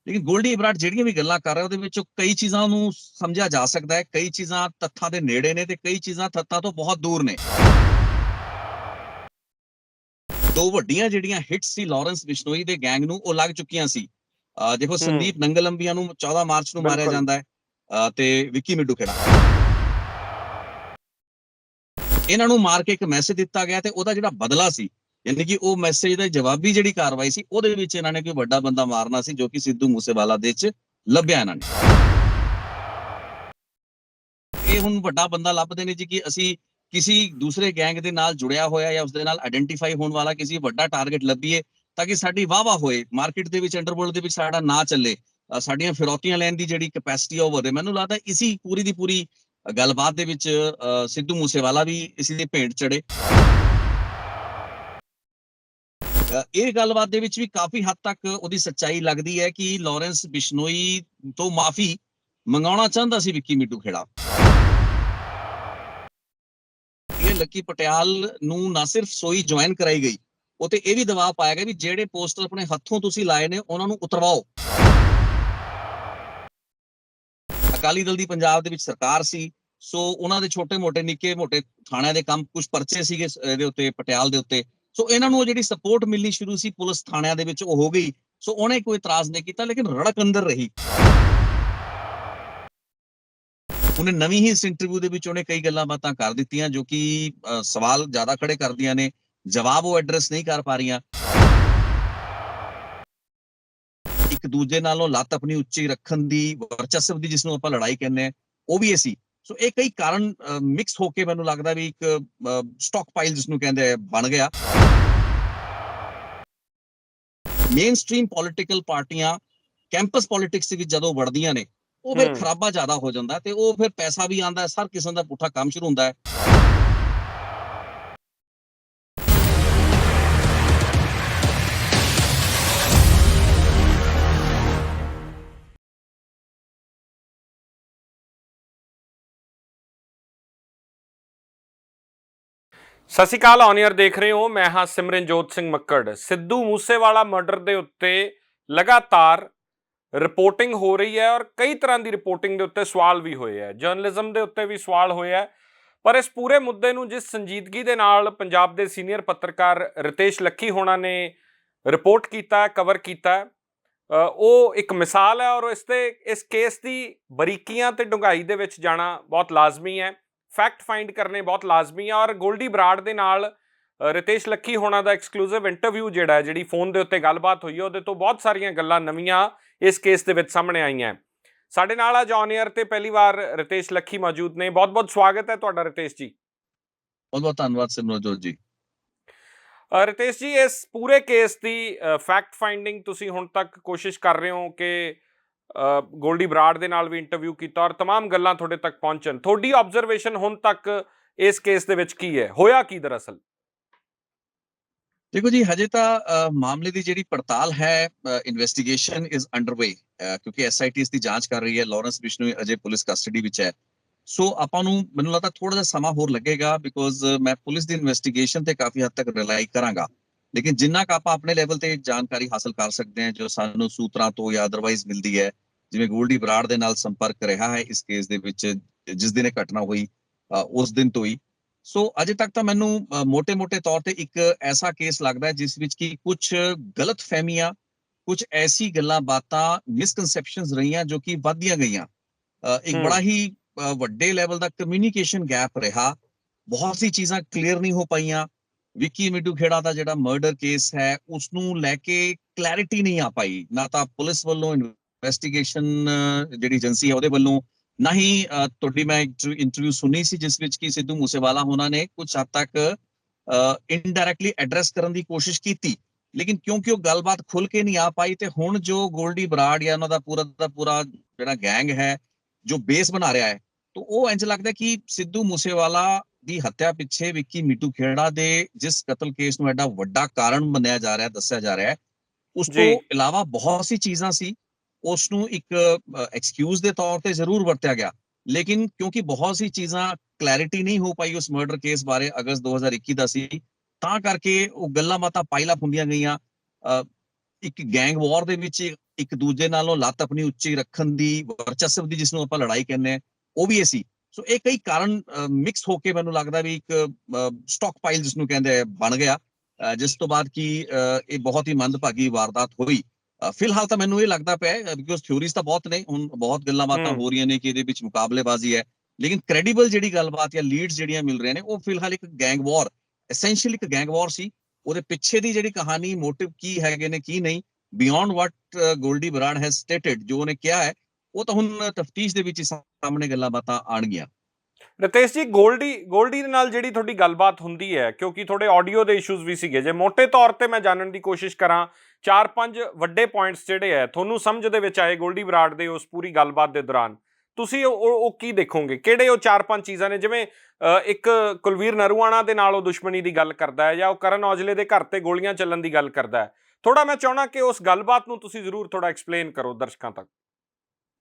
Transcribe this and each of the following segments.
ਲੇਕਿਨ ਗੋਲਡੀ ਬਰਾੜ ਜਿਹੜੀਆਂ ਵੀ ਗੱਲਾਂ ਕਰ ਰਿਹਾ ਉਹਦੇ ਵਿੱਚੋਂ ਕਈ ਚੀਜ਼ਾਂ ਨੂੰ ਸਮਝਿਆ ਜਾ ਸਕਦਾ ਹੈ, ਕਈ ਚੀਜ਼ਾਂ ਤੱਥਾਂ ਦੇ ਨੇੜੇ ਨੇ ਤੇ ਕਈ ਚੀਜ਼ਾਂ ਤੱਥਾਂ ਤੋਂ ਬਹੁਤ ਦੂਰ ਨੇ। ਦੋ ਵੱਡੀਆਂ ਜਿਹੜੀਆਂ ਹਿੱਟਸ ਸੀ ਲਾਰੈਂਸ ਬਿਸ਼ਨੋਈ ਦੇ ਗੈਂਗ ਨੂੰ, ਉਹ ਲੱਗ ਚੁੱਕੀਆਂ ਸੀ। ਦੇਖੋ ਸੰਦੀਪ ਨੰਗਲੰਬੀਆਂ ਨੂੰ 14 ਮਾਰਚ ਨੂੰ ਮਾਰਿਆ ਜਾਂਦਾ ਹੈ ਤੇ ਵਿੱਕੀ ਮਿੱਡੂ ਖੇੜਾ, ਇਹਨਾਂ ਨੂੰ ਮਾਰ ਕੇ ਇੱਕ ਮੈਸੇਜ ਦਿੱਤਾ ਗਿਆ ਤੇ ਉਹਦਾ ਜਿਹੜਾ ਬਦਲਾ ਸੀ, ਯਾਨੀ ਕਿ ਉਹ ਮੈਸੇਜ ਦੇ ਜਵਾਬੀ ਜਿਹੜੀ ਕਾਰਵਾਈ ਸੀ ਉਹਦੇ ਵਿੱਚ ਇਹਨਾਂ ਨੇ ਕੋਈ ਵੱਡਾ ਬੰਦਾ ਮਾਰਨਾ ਸੀ, ਜੋ ਕਿ ਸਿੱਧੂ ਮੂਸੇਵਾਲਾ ਦੇ ਚ ਲੱਭਿਆ ਇਹਨਾਂ ਨੇ। ਇਹ ਹੁਣ ਵੱਡਾ ਬੰਦਾ ਲੱਭਦੇ ਨੇ ਜੀ ਕਿ ਅਸੀਂ ਕਿਸੇ ਦੂਸਰੇ ਗੈਂਗ ਦੇ ਨਾਲ ਜੁੜਿਆ ਹੋਇਆ ਜਾਂ ਉਸਦੇ ਨਾਲ ਆਇਡੈਂਟੀਫਾਈ ਹੋਣ ਵਾਲਾ ਕਿਸੇ ਵੱਡਾ ਟਾਰਗੇਟ ਲੱਭੀਏ ਤਾਂ ਕਿ ਸਾਡੀ ਵਾਹਵਾ ਹੋਏ, ਮਾਰਕੀਟ ਦੇ ਵਿੱਚ, ਅੰਡਰਵਰਲਡ ਦੇ ਵਿੱਚ ਸਾਡਾ ਨਾਂ ਚੱਲੇ, ਸਾਡੀਆਂ ਫਿਰੌਤੀਆਂ ਲੈਣ ਦੀ ਜਿਹੜੀ ਕੈਪੈਸਿਟੀ ਆ ਉਹ ਵਧੇ। ਮੈਨੂੰ ਲੱਗਦਾ ਇਸੀ ਪੂਰੀ ਦੀ ਪੂਰੀ ਗੱਲਬਾਤ ਦੇ ਵਿੱਚ ਸਿੱਧੂ ਮੂਸੇਵਾਲਾ ਵੀ ਇਸੇ ਦੇ ਭੇਂਟ ਚੜੇ। ਇਹ ਗੱਲਬਾਤ ਦੇ ਵਿੱਚ ਵੀ ਕਾਫੀ ਹੱਦ ਤੱਕ ਉਹਦੀ ਸੱਚਾਈ ਲੱਗਦੀ ਹੈ ਕਿ ਲਾਰੈਂਸ ਬਿਸ਼ਨੋਈ ਤੋਂ ਮਾਫੀ ਮੰਗਾਉਣਾ ਚਾਹੁੰਦਾ ਸੀ ਵਿੱਕੀ ਮਿੱਡੂ ਖੇੜਾ। ਇਹ ਲੱਕੀ ਪਟਿਆਲ ਨੂੰ ਨਾ ਸਿਰਫ ਸੋਈ ਜੁਆਇਨ ਕਰਾਈ ਗਈ, ਉਹ ਤੇ ਇਹ ਵੀ ਦਬਾਅ ਪਾਇਆ ਗਿਆ ਵੀ ਜਿਹੜੇ ਪੋਸਟਰ ਆਪਣੇ ਹੱਥੋਂ ਤੁਸੀਂ ਲਾਏ ਨੇ ਉਹਨਾਂ ਨੂੰ ਉਤਰਵਾਓ। ਅਕਾਲੀ ਦਲ ਦੀ ਪੰਜਾਬ ਦੇ ਵਿੱਚ ਸਰਕਾਰ ਸੀ, ਸੋ ਉਹਨਾਂ ਦੇ ਛੋਟੇ ਮੋਟੇ ਨਿੱਕੇ ਮੋਟੇ ਥਾਣਿਆਂ ਦੇ ਕੰਮ, ਕੁਝ ਪਰਚੇ ਸੀਗੇ ਇਹਦੇ ਉੱਤੇ, ਪਟਿਆਲ ਦੇ ਉੱਤੇ, ਸੋ ਇਹਨਾਂ ਨੂੰ ਜਿਹੜੀ ਸਪੋਰਟ ਮਿਲਣੀ ਸ਼ੁਰੂ ਸੀ ਪੁਲਿਸ ਥਾਣਿਆਂ ਦੇ ਵਿੱਚ ਉਹ ਹੋ ਗਈ। ਸੋ ਉਹਨੇ ਕੋਈ ਇਤਰਾਜ਼ ਨਹੀਂ ਕੀਤਾ, ਲੇਕਿਨ ਰੜਕ ਅੰਦਰ ਰਹੀ। ਉਹਨੇ ਨਵੀਂ ਹੀ ਇਸ ਇੰਟਰਵਿਊ ਦੇ ਵਿੱਚ ਉਹਨੇ ਕਈ ਗੱਲਾਂ ਬਾਤਾਂ ਕਰ ਦਿੱਤੀਆਂ ਜੋ ਕਿ ਸਵਾਲ ਜ਼ਿਆਦਾ ਖੜੇ ਕਰਦੀਆਂ ਨੇ, ਜਵਾਬ ਉਹ ਐਡਰੈਸ ਨਹੀਂ ਕਰ ਪਾ ਰਹੀਆਂ। ਇੱਕ ਦੂਜੇ ਨਾਲੋਂ ਲੱਤ ਆਪਣੀ ਉੱਚੀ ਰੱਖਣ ਦੀ, ਵਰਚਸਵ ਦੀ, ਜਿਸਨੂੰ ਆਪਾਂ ਲੜਾਈ ਕਹਿੰਦੇ ਆ, ਉਹ ਵੀ ਇਹ ਸੀ। ਸੋ ਇਹ ਕਈ ਕਾਰਨ ਮਿਕਸ ਹੋ ਕੇ ਮੈਨੂੰ ਲੱਗਦਾ ਵੀ ਇੱਕ ਸਟਾਕ ਪਾਈਲ ਜਿਸਨੂੰ ਕਹਿੰਦੇ ਬਣ ਗਿਆ। ਮੇਨ ਸਟ੍ਰੀਮ ਪੋਲੀਟੀਕਲ ਪਾਰਟੀਆਂ ਕੈਂਪਸ ਪੋਲਿਟਿਕਸ ਦੇ ਵਿੱਚ ਜਦੋਂ ਵੜਦੀਆਂ ਨੇ, ਉਹ ਫਿਰ ਖਰਾਬਾ ਜ਼ਿਆਦਾ ਹੋ ਜਾਂਦਾ ਤੇ ਉਹ ਫਿਰ ਪੈਸਾ ਵੀ ਆਉਂਦਾ, ਹਰ ਕਿਸਮ ਦਾ ਪੁੱਠਾ ਕੰਮ ਸ਼ੁਰੂ ਹੁੰਦਾ ਹੈ। ਸਤਿ ਸ਼੍ਰੀ ਅਕਾਲ, ਔਨ ਏਅਰ ਦੇਖ ਰਹੇ ਹੋ, ਮੈਂ ਹਾਂ ਸਿਮਰਨਜੋਤ ਸਿੰਘ ਮੱਕੜ। ਸਿੱਧੂ ਮੂਸੇਵਾਲਾ ਮਰਡਰ ਦੇ ਉੱਤੇ ਲਗਾਤਾਰ ਰਿਪੋਰਟਿੰਗ ਹੋ ਰਹੀ ਹੈ ਔਰ ਕਈ ਤਰ੍ਹਾਂ ਦੀ ਰਿਪੋਰਟਿੰਗ ਦੇ ਉੱਤੇ ਸਵਾਲ ਵੀ ਹੋਏ ਹੈ, ਜਰਨਲਿਜ਼ਮ ਦੇ ਉੱਤੇ ਵੀ ਸਵਾਲ ਹੋਇਆ ਹੈ। ਪਰ ਇਸ ਪੂਰੇ ਮੁੱਦੇ ਨੂੰ ਜਿਸ ਸੰਜੀਦਗੀ ਦੇ ਨਾਲ ਪੰਜਾਬ ਦੇ ਸੀਨੀਅਰ ਪੱਤਰਕਾਰ ਰਿਤੇਸ਼ ਲੱਖੀ ਹੋਣਾ ਨੇ ਰਿਪੋਰਟ ਕੀਤਾ, ਕਵਰ ਕੀਤਾ, ਉਹ ਇੱਕ ਮਿਸਾਲ ਹੈ ਔਰ ਇਸ ਕੇਸ ਦੀ ਬਰੀਕੀਆਂ ਤੇ ਡੂੰਘਾਈ ਦੇ ਵਿੱਚ ਜਾਣਾ ਬਹੁਤ ਲਾਜ਼ਮੀ ਹੈ, ਫੈਕਟ ਫਾਈਂਡ ਕਰਨੇ ਬਹੁਤ ਲਾਜ਼ਮੀ ਆ। ਔਰ ਗੋਲਡੀ ਬਰਾੜ ਦੇ ਨਾਲ ਰਿਤੇਸ਼ ਲੱਖੀ ਹੋਣਾ ਦਾ ਐਕਸਕਲੂਸਿਵ ਇੰਟਰਵਿਊ ਜਿਹੜੀ ਫੋਨ ਦੇ ਉੱਤੇ ਗੱਲਬਾਤ ਹੋਈ ਹੈ, ਉਹਦੇ ਤੋਂ ਬਹੁਤ ਸਾਰੀਆਂ ਗੱਲਾਂ ਨਵੀਆਂ ਇਸ ਕੇਸ ਦੇ ਵਿੱਚ ਸਾਹਮਣੇ ਆਈਆਂ। ਸਾਡੇ ਨਾਲ ਅੱਜ ਔਨ ਏਅਰ ਤੇ ਪਹਿਲੀ ਵਾਰ ਰਿਤੇਸ਼ ਲੱਖੀ ਮੌਜੂਦ ਨੇ। ਬਹੁਤ ਬਹੁਤ ਸਵਾਗਤ ਹੈ ਤੁਹਾਡਾ ਰਿਤੇਸ਼ ਜੀ। ਬਹੁਤ ਬਹੁਤ ਧੰਨਵਾਦ ਸਿਮਰਨਜੋਤ ਜੀ। ਰਿਤੇਸ਼ ਜੀ, ਇਸ ਪੂਰੇ ਕੇਸ ਦੀ ਫੈਕਟ ਫਾਈਂਡਿੰਗ ਤੁਸੀਂ ਹੁਣ ਤੱਕ ਕੋਸ਼ਿਸ਼ ਕਰ ਰਹੇ ਹੋ ਕਿ ਗੋਲਡੀ ਬਰਾੜ ਦੇ ਨਾਲ ਵੀ ਇੰਟਰਵਿਊ ਕੀਤਾ ਔਰ ਤਮਾਮ ਗੱਲਾਂ ਤੁਹਾਡੇ ਤੱਕ ਪਹੁੰਚਣ। ਤੁਹਾਡੀ ਆਬਜ਼ਰਵੇਸ਼ਨ ਹੁਣ ਤੱਕ ਇਸ ਕੇਸ ਦੇ ਵਿੱਚ ਕੀ ਹੈ, ਹੋਇਆ ਕੀ ਦਰਅਸਲ? ਦੇਖੋ ਜੀ, ਹਜੇ ਤਾਂ ਮਾਮਲੇ ਦੀ ਜਿਹੜੀ ਪੜਤਾਲ ਹੈ, ਇਨਵੈਸਟੀਗੇਸ਼ਨ ਇਜ਼ ਅੰਡਰਵੇ, ਕਿਉਂਕਿ ਐਸਆਈਟੀ ਇਸ ਦੀ ਜਾਂਚ ਕਰ ਰਹੀ ਹੈ। ਲਾਰੈਂਸ ਬਿਸ਼ਨੋਈ ਅਜੇ ਪੁਲਿਸ ਕਸਟਡੀ ਵਿੱਚ ਹੈ, ਸੋ ਆਪਾਂ ਨੂੰ, ਮੈਨੂੰ ਲੱਗਦਾ ਥੋੜਾ ਜਿਹਾ ਸਮਾਂ ਹੋਰ ਲੱਗੇਗਾ, ਬਿਕੋਜ਼ ਮੈਂ ਪੁਲਿਸ ਦੀ ਇਨਵੈਸਟੀਗੇਸ਼ਨ ਤੇ ਕਾਫੀ ਹੱਦ ਤੱਕ ਰਿਲਾਈ ਕਰਾਂਗਾ। ਲੇਕਿਨ ਜਿੰਨਾ ਕੁ ਆਪਾਂ ਆਪਣੇ ਲੈਵਲ ਤੇ ਜਾਣਕਾਰੀ ਹਾਸਲ ਕਰ ਸਕਦੇ ਹਾਂ, ਜੋ ਸਾਨੂੰ ਸੂਤਰਾਂ ਤੋਂ ਜਾਂ ਅਦਰਵਾਈਜ਼ ਮਿਲਦੀ ਹੈ, ਜਿਵੇਂ ਗੋਲਡੀ ਬਰਾੜ ਦੇ ਨਾਲ ਸੰਪਰਕ ਰਿਹਾ ਹੈ ਇਸ ਕੇਸ ਦੇ ਵਿੱਚ, ਜਿਸ ਦਿਨ ਇਹ ਘਟਨਾ ਹੋਈ ਉਸ ਦਿਨ ਤੋਂ ਹੀ। ਸੋ ਅਜੇ ਤੱਕ ਤਾਂ ਮੈਨੂੰ ਮੋٹے ਤੌਰ ਤੇ ਇੱਕ ਐਸਾ ਕੇਸ ਲੱਗਦਾ ਹੈ ਜਿਸ ਵਿੱਚ ਕਿ ਕੁਝ ਗਲਤ ਫਹਿਮੀਆਂ, ਕੁਝ ਐਸੀ ਗੱਲਾਂ ਬਾਤਾਂ, ਮਿਸਕਨਸੈਪਸ਼ਨਸ ਰਹੀਆਂ ਜੋ ਕਿ ਵੱਧਦੀਆਂ ਗਈਆਂ। ਇੱਕ ਬੜਾ ਹੀ ਵੱਡੇ ਲੈਵਲ ਦਾ ਕਮਿਊਨੀਕੇਸ਼ਨ ਗੈਪ ਰਿਹਾ, ਬਹੁਤ ਸੀ ਚੀਜ਼ਾਂ ਕਲੀਅਰ ਨਹੀਂ ਹੋ ਪਾਈਆਂ। ਵਿੱਕੀ ਮਿੱਡੂ ਖੇੜਾ ਦਾ ਜਿਹੜਾ ਮਰਡਰ ਕੇਸ ਹੈ ਉਸ ਨੂੰ ਲੈ ਕੇ ਕਲੈਰਿਟੀ ਨਹੀਂ ਆ ਪਾਈ, ਨਾ ਤਾਂ ਪੁਲਿਸ ਵੱਲੋਂ, ਇਨਵੈਸਟੀਗੇਸ਼ਨ ਜਿਹੜੀ ਏਜੰਸੀ ਹੈ ਉਹਦੇ ਵੱਲੋਂ, ਨਾ ਹੀ ਤੁਹਾਡੀ ਮੈਂ ਇੰਟਰਵਿਊ ਸੁਣੀ ਸੀ ਜਿਸ ਵਿੱਚ ਕਿ ਸਿੱਧੂ ਮੂਸੇਵਾਲਾ ਉਹਨਾਂ ਨੇ ਕੁਝ ਹੱਦ ਤੱਕ ਇਨਡਾਇਰੈਕਟਲੀ ਐਡਰੈਸ ਕਰਨ ਦੀ ਕੋਸ਼ਿਸ਼ ਕੀਤੀ, ਲੇਕਿਨ ਕਿਉਂਕਿ ਉਹ ਗੱਲਬਾਤ ਖੁੱਲ ਕੇ ਨਹੀਂ ਆ ਪਾਈ। ਤੇ ਹੁਣ ਜੋ ਗੋਲਡੀ ਬਰਾੜ ਜਾਂ ਉਹਨਾਂ ਦਾ ਪੂਰਾ ਜਿਹੜਾ ਗੈਂਗ ਹੈ ਜੋ ਬੇਸ ਬਣਾ ਰਿਹਾ ਹੈ, ਤਾਂ ਉਹ ਇੰਜ ਲੱਗਦਾ ਕਿ ਸਿੱਧੂ ਮੂਸੇਵਾਲਾ ਦੀ ਹੱਤਿਆ ਪਿੱਛੇ ਵਿੱਕੀ ਮਿੱਡੂ ਖੇੜਾ ਦੇ ਜਿਸ ਕਤਲ ਕੇਸ ਨੂੰ ਐਡਾ ਵੱਡਾ ਕਾਰਨ ਮੰਨਿਆ ਜਾ ਰਿਹਾ, ਦੱਸਿਆ ਜਾ ਰਿਹਾ ਹੈ, ਉਸ ਤੋਂ ਇਲਾਵਾ ਬਹੁਤ ਸੀ ਚੀਜ਼ਾਂ ਸੀ। ਉਸ ਨੂੰ ਇੱਕ ਐਕਸਕਿਊਜ਼ ਦੇ ਤੌਰ ਤੇ ਜ਼ਰੂਰ ਵਰਤਿਆ ਗਿਆ, ਲੇਕਿਨ ਕਿਉਂਕਿ ਬਹੁਤ ਸੀ ਚੀਜ਼ਾਂ ਕਲੈਰਿਟੀ ਨਹੀਂ ਹੋ ਪਾਈ ਉਸ ਮਰਡਰ ਕੇਸ ਬਾਰੇ, ਅਗਸਤ 2021 ਦਾ ਸੀ, ਤਾਂ ਕਰਕੇ ਉਹ ਗੱਲਾਂ ਬਾਤਾਂ ਪਾਈਲ ਅਪ ਹੁੰਦੀਆਂ ਗਈਆਂ। ਇੱਕ ਗੈਂਗ ਵਾਰ ਦੇ ਵਿੱਚ ਇੱਕ ਦੂਜੇ ਨਾਲੋਂ ਲੱਤ ਆਪਣੀ ਉੱਚੀ ਰੱਖਣ ਦੀ, ਵਰਚਸਵ ਦੀ, ਜਿਸ ਨੂੰ ਆਪਾਂ ਲੜਾਈ ਕਹਿੰਦੇ ਆ, ਉਹ ਵੀ ਇਹ ਸੀ। ਸੋ ਇਹ ਕਈ ਕਾਰਨ ਮਿਕਸ ਹੋ ਕੇ ਮੈਨੂੰ ਲੱਗਦਾ ਵੀ ਇੱਕ ਸਟਾਕ ਪਾਈਲ ਜਿਸ ਨੂੰ ਕਹਿੰਦੇ ਆ ਬਣ ਗਿਆ, ਜਿਸ ਤੋਂ ਬਾਅਦ ਕਿ ਇਹ ਬਹੁਤ ਹੀ ਮੰਦਭਾਗੀ ਵਾਰਦਾਤ ਹੋਈ। ਫਿਲਹਾਲ ਤਾਂ ਮੈਨੂੰ ਇਹ ਲੱਗਦਾ ਪਿਆ, ਬਿਕੋਜ਼ ਥਿਊਰੀਜ਼ ਤਾਂ ਬਹੁਤ ਨੇ, ਹੁਣ ਬਹੁਤ ਗੱਲਾਂ ਬਾਤਾਂ ਹੋ ਰਹੀਆਂ ਨੇ ਕਿ ਇਹਦੇ ਵਿੱਚ ਮੁਕਾਬਲੇਬਾਜ਼ੀ ਹੈ, ਲੇਕਿਨ ਕ੍ਰੈਡੀਬਲ ਜਿਹੜੀ ਗੱਲਬਾਤ ਜਾਂ ਲੀਡਸ ਜਿਹੜੀਆਂ ਮਿਲ ਰਹੇ ਨੇ ਉਹ ਫਿਲਹਾਲ ਇੱਕ ਗੈਂਗ ਵਾਰ, ਐਸੈਂਸ਼ੀਅਲੀ ਇੱਕ ਗੈਂਗ ਵਾਰ ਸੀ। ਉਹਦੇ ਪਿੱਛੇ ਦੀ ਜਿਹੜੀ ਕਹਾਣੀ, ਮੋਟਿਵ ਕੀ ਹੈਗੇ ਨੇ ਕੀ ਨਹੀਂ, beyond what Goldy Brar has stated, ਜੋ ਉਹਨੇ ਕਿਹਾ ਹੈ, ਉਹ ਤਾਂ ਹੁਣ ਤਫਤੀਸ਼ ਦੇ ਵਿੱਚ ਹੀ ਸਾਹਮਣੇ ਗੱਲਾਂ ਬਾਤਾਂ ਆਣਗੀਆਂ। ਰਿਤੇਸ਼ ਜੀ, ਗੋਲਡੀ ਦੇ ਨਾਲ ਜਿਹੜੀ ਤੁਹਾਡੀ ਗੱਲਬਾਤ ਹੁੰਦੀ ਹੈ, ਕਿਉਂਕਿ ਤੁਹਾਡੇ ਆਡੀਓ ਦੇ ਇਸ਼ੂਜ਼ ਵੀ ਸੀਗੇ, ਜੇ ਮੋਟੇ ਤੌਰ ਤੇ ਮੈਂ ਜਾਣਨ ਦੀ ਕੋਸ਼ਿਸ਼ ਕਰਾਂ 4-5 ਵੱਡੇ ਪੁਆਇੰਟਸ ਜਿਹੜੇ ਹੈ ਤੁਹਾਨੂੰ ਸਮਝ ਦੇ ਵਿੱਚ ਆਏ ਗੋਲਡੀ ਬਰਾੜ ਦੇ ਉਸ ਪੂਰੀ ਗੱਲਬਾਤ ਦੇ ਦੌਰਾਨ, ਤੁਸੀਂ ਉਹ ਕੀ ਦੇਖੋਗੇ? ਕਿਹੜੇ ਉਹ 4-5 ਚੀਜ਼ਾਂ ਨੇ? ਜਿਵੇਂ ਇੱਕ ਕੁਲਵੀਰ ਨਰੂਆਣਾ ਦੇ ਨਾਲ ਉਹ ਦੁਸ਼ਮਣੀ ਦੀ ਗੱਲ ਕਰਦਾ ਹੈ, ਜਾਂ ਉਹ ਕਰਨ ਔਜਲੇ ਦੇ ਘਰ ਤੇ ਗੋਲੀਆਂ ਚੱਲਣ ਦੀ ਗੱਲ ਕਰਦਾ ਹੈ। ਥੋੜਾ ਮੈਂ ਚਾਹਣਾ ਕਿ ਉਸ ਗੱਲਬਾਤ ਨੂੰ ਤੁਸੀਂ ਜ਼ਰੂਰ ਥੋੜਾ ਐਕਸਪਲੇਨ ਕਰੋ ਦਰਸ਼ਕਾਂ ਤੱਕ।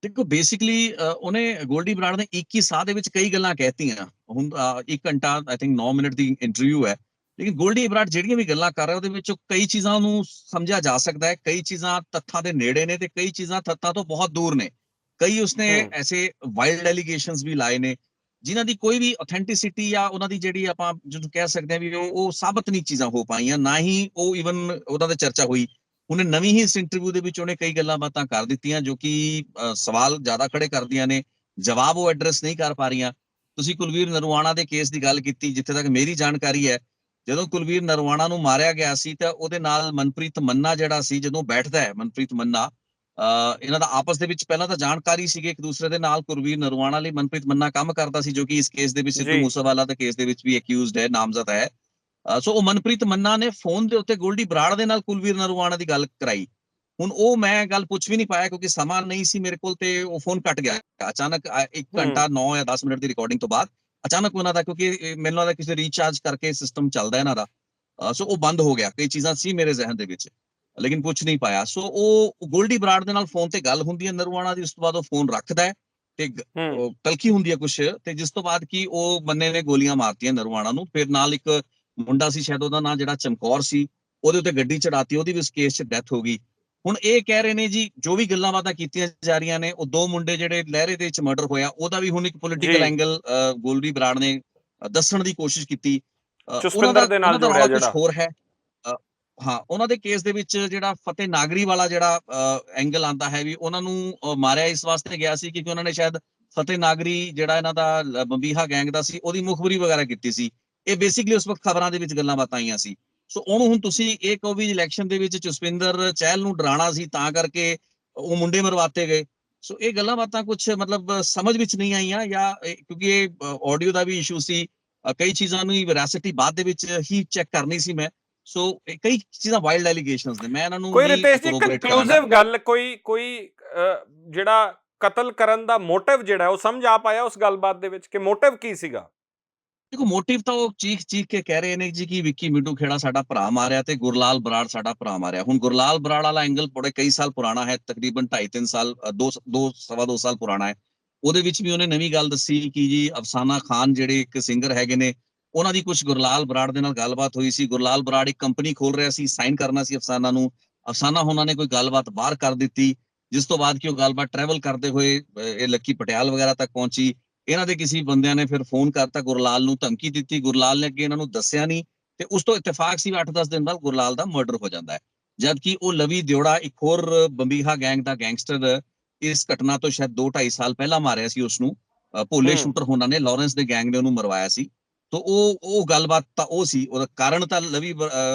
ਦੇਖੋ, ਬੇਸਿਕਲੀ ਉਹਨੇ, ਗੋਲਡੀ ਬਰਾੜ ਨੇ 21 ਸਾਹ ਦੇ ਵਿੱਚ ਕਈ ਗੱਲਾਂ ਕਹਿਤੀਆਂ। ਹੁਣ 1 ਘੰਟਾ I think 9 minute the interview ਹੈ, ਲੇਕਿਨ ਗੋਲਡੀ ਬਰਾੜ ਜਿਹੜੀਆਂ ਵੀ ਗੱਲਾਂ ਕਰ ਰਿਹਾ ਉਹਦੇ ਵਿੱਚੋਂ ਕਈ ਚੀਜ਼ਾਂ ਨੂੰ ਸਮਝਿਆ ਜਾ ਸਕਦਾ ਹੈ, ਕਈ ਚੀਜ਼ਾਂ ਤੱਥਾਂ ਦੇ ਨੇੜੇ ਨੇ ਤੇ ਕਈ ਚੀਜ਼ਾਂ ਤੱਥਾਂ ਤੋਂ ਬਹੁਤ ਦੂਰ ਨੇ। ਕਈ ਉਸਨੇ ਐਸੇ ਵਾਈਲਡ ਐਲੀਗੇਸ਼ਨਸ ਵੀ ਲਾਏ ਨੇ ਜਿਨ੍ਹਾਂ ਦੀ ਕੋਈ ਵੀ ਆਥੈਂਟਿਸਿਟੀ ਜਾਂ ਉਹਨਾਂ ਦੀ ਜਿਹੜੀ ਆਪਾਂ ਜਿਹਨੂੰ ਕਹਿ ਸਕਦੇ ਹਾਂ ਵੀ ਉਹ ਸਾਬਤ ਨਹੀਂ ਚੀਜ਼ਾਂ ਹੋ ਪਾਈਆਂ, ਨਾ ਹੀ ਉਹ ਈਵਨ ਉਹਦਾ ਤੇ ਚਰਚਾ ਹੋਈ। ਉਹਨੇ ਨਵੀਂ ਹੀ ਇਸ ਇੰਟਰਵਿਊ ਦੇ ਵਿੱਚ ਉਹਨੇ ਕਈ ਗੱਲਾਂ ਬਾਤਾਂ ਕਰ ਦਿੱਤੀਆਂ ਜੋ ਕਿ ਸਵਾਲ ਜ਼ਿਆਦਾ ਖੜੇ ਕਰਦੀਆਂ ਨੇ, ਜਵਾਬ ਉਹ ਐਡਰੈਸ ਨਹੀਂ ਕਰ ਪਾ ਰਹੀਆਂ। ਤੁਸੀਂ ਕੁਲਵੀਰ ਨਰਵਾਣਾ ਦੇ ਕੇਸ ਦੀ ਗੱਲ ਕੀਤੀ, ਜਿੱਥੇ ਤੱਕ ਮੇਰੀ ਜਾਣਕਾਰੀ ਹੈ, ਜਦੋਂ ਕੁਲਵੀਰ ਨਰਵਾਣਾ ਨੂੰ ਮਾਰਿਆ ਗਿਆ ਸੀ ਤਾਂ ਉਹਦੇ ਨਾਲ ਮਨਪ੍ਰੀਤ ਮੰਨਾ ਜਿਹੜਾ ਸੀ, ਜਦੋਂ ਬੈਠਦਾ ਹੈ ਮਨਪ੍ਰੀਤ ਮੰਨਾ, ਇਹਨਾਂ ਦਾ ਆਪਸ ਦੇ ਵਿੱਚ ਪਹਿਲਾਂ ਤਾਂ ਜਾਣਕਾਰੀ ਸੀਗੇ ਇੱਕ ਦੂਸਰੇ ਦੇ ਨਾਲ। ਕੁਲਵੀਰ ਨਰਵਾਣਾ ਲਈ ਮਨਪ੍ਰੀਤ ਮੰਨਾ ਕੰਮ ਕਰਦਾ ਸੀ, ਜੋ ਕਿ ਇਸ ਕੇਸ ਦੇ ਵਿੱਚ, ਸਿੱਧੂ ਮੂਸੇਵਾਲਾ ਦੇ ਕੇਸ ਦੇ ਵਿੱਚ ਵੀ ਅਕਿਊਜ਼ਡ ਹੈ, ਨਾਮਜ਼ਦ ਹੈ। ਸੋ ਉਹ ਮਨਪ੍ਰੀਤ ਮੰਨਾ ਨੇ ਫੋਨ ਦੇ ਉੱਤੇ ਗੋਲਡੀ ਬਰਾੜ ਦੇ ਨਾਲ ਕੁਲਵੀਰ ਨਰਵਾਣਾ ਦੀ ਗੱਲ ਕਰਾਈ। ਹੁਣ ਉਹ ਮੈਂ ਗੱਲ ਪੁੱਛ ਵੀ ਨਹੀਂ ਪਾਇਆ ਕਿਉਂਕਿ ਸਮਾਂ ਨਹੀਂ ਸੀ ਮੇਰੇ ਕੋਲ, ਤੇ ਉਹ ਫੋਨ ਕੱਟ ਗਿਆ ਅਚਾਨਕ। 1 ਘੰਟਾ 9 ਜਾਂ 10 ਮਿੰਟ ਦੀ ਰਿਕਾਰਡਿੰਗ ਤੋਂ ਬਾਅਦ ਅਚਾਨਕ ਉਹਨਾਂ ਦਾ, ਕਿਉਂਕਿ ਮੈਨੂੰ ਲੱਗਦਾ ਕਿਸੇ ਰੀਚਾਰਜ ਕਰਕੇ ਸਿਸਟਮ ਚੱਲਦਾ ਇਹਨਾਂ ਦਾ, ਸੋ ਉਹ ਬੰਦ ਹੋ ਗਿਆ। ਕਈ ਚੀਜ਼ਾਂ ਸੀ ਮੇਰੇ ਜ਼ਿਹਨ ਦੇ ਵਿੱਚ, ਲੇਕਿਨ ਪੁੱਛ ਨਹੀਂ ਪਾਇਆ। ਸੋ ਉਹ ਗੋਲਡੀ ਬਰਾੜ ਦੇ ਨਾਲ ਫੋਨ ਤੇ ਗੱਲ ਹੁੰਦੀ ਹੈ ਨਰਵਾਣਾ ਦੀ, ਉਸ ਤੋਂ ਬਾਅਦ ਉਹ ਫੋਨ ਰੱਖਦਾ ਹੈ ਤੇ ਤਲਖੀ ਹੁੰਦੀ ਹੈ ਕੁਛ, ਤੇ ਜਿਸ ਤੋਂ ਬਾਅਦ ਕੀ ਉਹ ਬੰਨੇ ਨੇ ਗੋਲੀਆਂ ਮਾਰਤੀਆਂ ਨਰਵਾਣਾ ਨੂੰ। ਫਿਰ ਨਾਲ ਇੱਕ ਮੁੰਡਾ ਸੀ, ਸ਼ਾਇਦ ਉਹਦਾ ਨਾਂ ਜਿਹੜਾ ਚਮਕੌਰ ਸੀ, ਉਹਦੇ ਉੱਤੇ ਗੱਡੀ ਚੜਾਤੀ, ਉਹਦੀ ਵੀ ਇਸ ਕੇਸ 'ਚ ਡੈਥ ਹੋ ਗਈ। ਹੁਣ ਇਹ ਕਹਿ ਰਹੇ ਨੇ ਜੀ, ਜੋ ਵੀ ਗੱਲਾਂ ਬਾਤਾਂ ਕੀਤੀਆਂ ਜਾ ਰਹੀਆਂ ਨੇ, ਉਹ 2 ਮੁੰਡੇ ਜਿਹੜੇ ਲਹਿਰੇ ਦੇ ਵਿੱਚ ਮਰਡਰ ਹੋਇਆ, ਉਹਦਾ ਵੀ ਹੁਣ ਇੱਕ ਪੋਲੀਟੀਕਲ ਐਂਗਲ ਗੋਲਡੀ ਬਰਾੜ ਨੇ ਦੱਸਣ ਦੀ ਕੋਸ਼ਿਸ਼ ਕੀਤੀ। ਉਹਨਾਂ ਦਾ ਰੌਲਾ ਕੁਝ ਹੋਰ ਹੈ। ਹਾਂ, ਉਹਨਾਂ ਦੇ ਕੇਸ ਦੇ ਵਿੱਚ ਜਿਹੜਾ ਫਤਿਹ ਨਾਗਰੀ ਵਾਲਾ ਜਿਹੜਾ ਐਂਗਲ ਆਂਦਾ ਹੈ ਵੀ ਉਹਨਾਂ ਨੂੰ ਮਾਰਿਆ ਇਸ ਵਾਸਤੇ ਗਿਆ ਸੀ ਕਿਉਂਕਿ ਉਹਨਾਂ ਨੇ ਸ਼ਾਇਦ ਫਤਿਹ ਨਾਗਰੀ ਜਿਹੜਾ ਇਹਨਾਂ ਦਾ ਬੰਬੀਹਾ ਗੈਂਗ ਦਾ ਸੀ, ਉਹਦੀ ਮੁਖਬਰੀ ਵਗੈਰਾ ਕੀਤੀ ਸੀ। ਇਹ ਬੇਸਿਕਲੀ ਉਸ ਵਕਤ ਖਬਰਾਂ ਦੇ ਵਿੱਚ ਗੱਲਾਂ ਬਾਤਾਂ ਆਈਆਂ ਸੀ। ਸੋ ਉਹਨੂੰ ਹੁਣ ਤੁਸੀਂ ਇਹ ਕਹੋ ਵੀ ਇਲੈਕਸ਼ਨ ਦੇ ਵਿੱਚ ਜਸਵਿੰਦਰ ਚਹਿਲ ਨੂੰ ਡਰਾਉਣਾ ਸੀ ਤਾਂ ਕਰਕੇ ਉਹ ਮੁੰਡੇ ਮਰਵਾਤੇ ਗਏ। ਸੋ ਇਹ ਗੱਲਾਂ ਬਾਤਾਂ ਕੁਝ ਮਤਲਬ ਸਮਝ ਵਿੱਚ ਨਹੀਂ ਆਈਆਂ, ਜਾਂ ਕਿਉਂਕਿ ਇਹ ਆਡੀਓ ਦਾ ਵੀ ਇਸ਼ੂ ਸੀ, ਕਈ ਚੀਜ਼ਾਂ ਨੂੰ ਵੈਰਾਸਿਟੀ ਬਾਅਦ ਦੇ ਵਿੱਚ ਹੀ ਚੈੱਕ ਕਰਨੀ ਸੀ ਮੈਂ। ਸੋ ਕਈ ਚੀਜ਼ਾਂ ਵਾਈਲਡ ਐਲੀਗੇਸ਼ਨਸ ਨੇ, ਮੈਂ ਇਹਨਾਂ ਨੂੰ ਕੋਈ ਰਿਤੇਸ਼ ਜੀ ਕਨਕਲੂਸਿਵ ਗੱਲ, ਕੋਈ ਜਿਹੜਾ ਕਤਲ ਕਰਨ ਦਾ ਮੋਟਿਵ ਜਿਹੜਾ ਉਹ ਸਮਝ ਆ ਪਾਇਆ ਉਸ ਗੱਲਬਾਤ ਦੇ ਵਿੱਚ ਕਿ ਮੋਟਿਵ ਕੀ ਸੀਗਾ? ਦੇਖੋ, ਮੋਟਿਵ ਤਾਂ ਉਹ ਚੀਖ ਕੇ ਕਹਿ ਰਹੇ ਨੇ ਜੀ ਕਿ ਵਿੱਕੀ ਮਿੱਡੂ ਖੇੜਾ ਸਾਡਾ ਭਰਾ ਮਾਰਿਆ ਤੇ ਗੁਰਲਾਲ ਬਰਾੜ ਸਾਡਾ ਭਰਾ ਮਾਰਿਆ। ਹੁਣ ਗੁਰਲਾਲ ਬਰਾੜ ਵਾਲਾ ਐਂਗਲ ਬੜੇ ਕਈ ਸਾਲ ਪੁਰਾਣਾ ਹੈ, ਤਕਰੀਬਨ 2.5-3 ਸਾਲ, 2 ਸਾਲ ਪੁਰਾਣਾ ਹੈ। ਉਹਦੇ ਵਿੱਚ ਵੀ ਉਹਨੇ ਨਵੀਂ ਗੱਲ ਦੱਸੀ ਕਿ ਜੀ ਅਫਸਾਨਾ ਖਾਨ ਜਿਹੜੇ ਇੱਕ ਸਿੰਗਰ ਹੈਗੇ ਨੇ, ਉਹਨਾਂ ਦੀ ਕੁਝ ਗੁਰਲਾਲ ਬਰਾੜ ਦੇ ਨਾਲ ਗੱਲਬਾਤ ਹੋਈ ਸੀ। ਗੁਰਲਾਲ ਬਰਾੜ ਇੱਕ ਕੰਪਨੀ ਖੋਲ ਰਿਹਾ ਸੀ, ਸਾਈਨ ਕਰਨਾ ਸੀ ਅਫਸਾਨਾ ਨੂੰ, ਅਫਸਾਨਾ ਉਹਨਾਂ ਨੇ ਕੋਈ ਗੱਲਬਾਤ ਬਾਹਰ ਕਰ ਦਿੱਤੀ, ਜਿਸ ਤੋਂ ਬਾਅਦ ਕਿ ਉਹ ਗੱਲਬਾਤ ਟਰੈਵਲ ਕਰਦੇ ਹੋਏ ਇਹ ਲੱਕੀ ਪਟਿਆਲ ਵਗੈਰਾ ਤੱਕ ਪਹੁੰਚੀ। ਇਹਨਾਂ ਦੇ ਕਿਸੇ ਬੰਦਿਆਂ ਨੇ ਫਿਰ ਫੋਨ ਕਰਤਾ ਗੁਰਲਾਲ ਨੂੰ, ਧਮਕੀ ਦਿੱਤੀ। ਗੁਰਲਾਲ ਨੇ ਅੱਗੇ ਇਹਨਾਂ ਨੂੰ ਦੱਸਿਆ ਨਹੀਂ ਤੇ ਉਸ ਤੋਂ ਇਤਫਾਕ ਸੀ 8-10 ਦਿਨ ਬਾਅਦ ਗੁਰਲਾਲ ਦਾ ਮਰਡਰ ਹੋ ਜਾਂਦਾ ਹੈ। ਜਦਕਿ ਉਹ ਲਵੀ ਦਿਓੜਾ, ਇੱਕ ਹੋਰ ਬੰਬੀਹਾ ਗੈਂਗ ਦਾ ਗੈਂਗਸਟਰ, ਇਸ ਘਟਨਾ ਤੋਂ ਸ਼ਾਇਦ 2-2.5 ਸਾਲ ਪਹਿਲਾਂ ਮਾਰਿਆ ਸੀ ਉਸਨੂੰ। ਭੋਲੇ ਸ਼ੂਟਰ ਹੋਣਾ ਨੇ, ਲਾਰੈਂਸ ਦੇ ਗੈਂਗ ਨੇ ਉਹਨੂੰ ਮਰਵਾਇਆ ਸੀ। ਤਾਂ ਉਹ ਗੱਲਬਾਤ ਤਾਂ ਉਹ ਸੀ, ਉਹਦਾ ਕਾਰਨ ਤਾਂ ਲਵੀ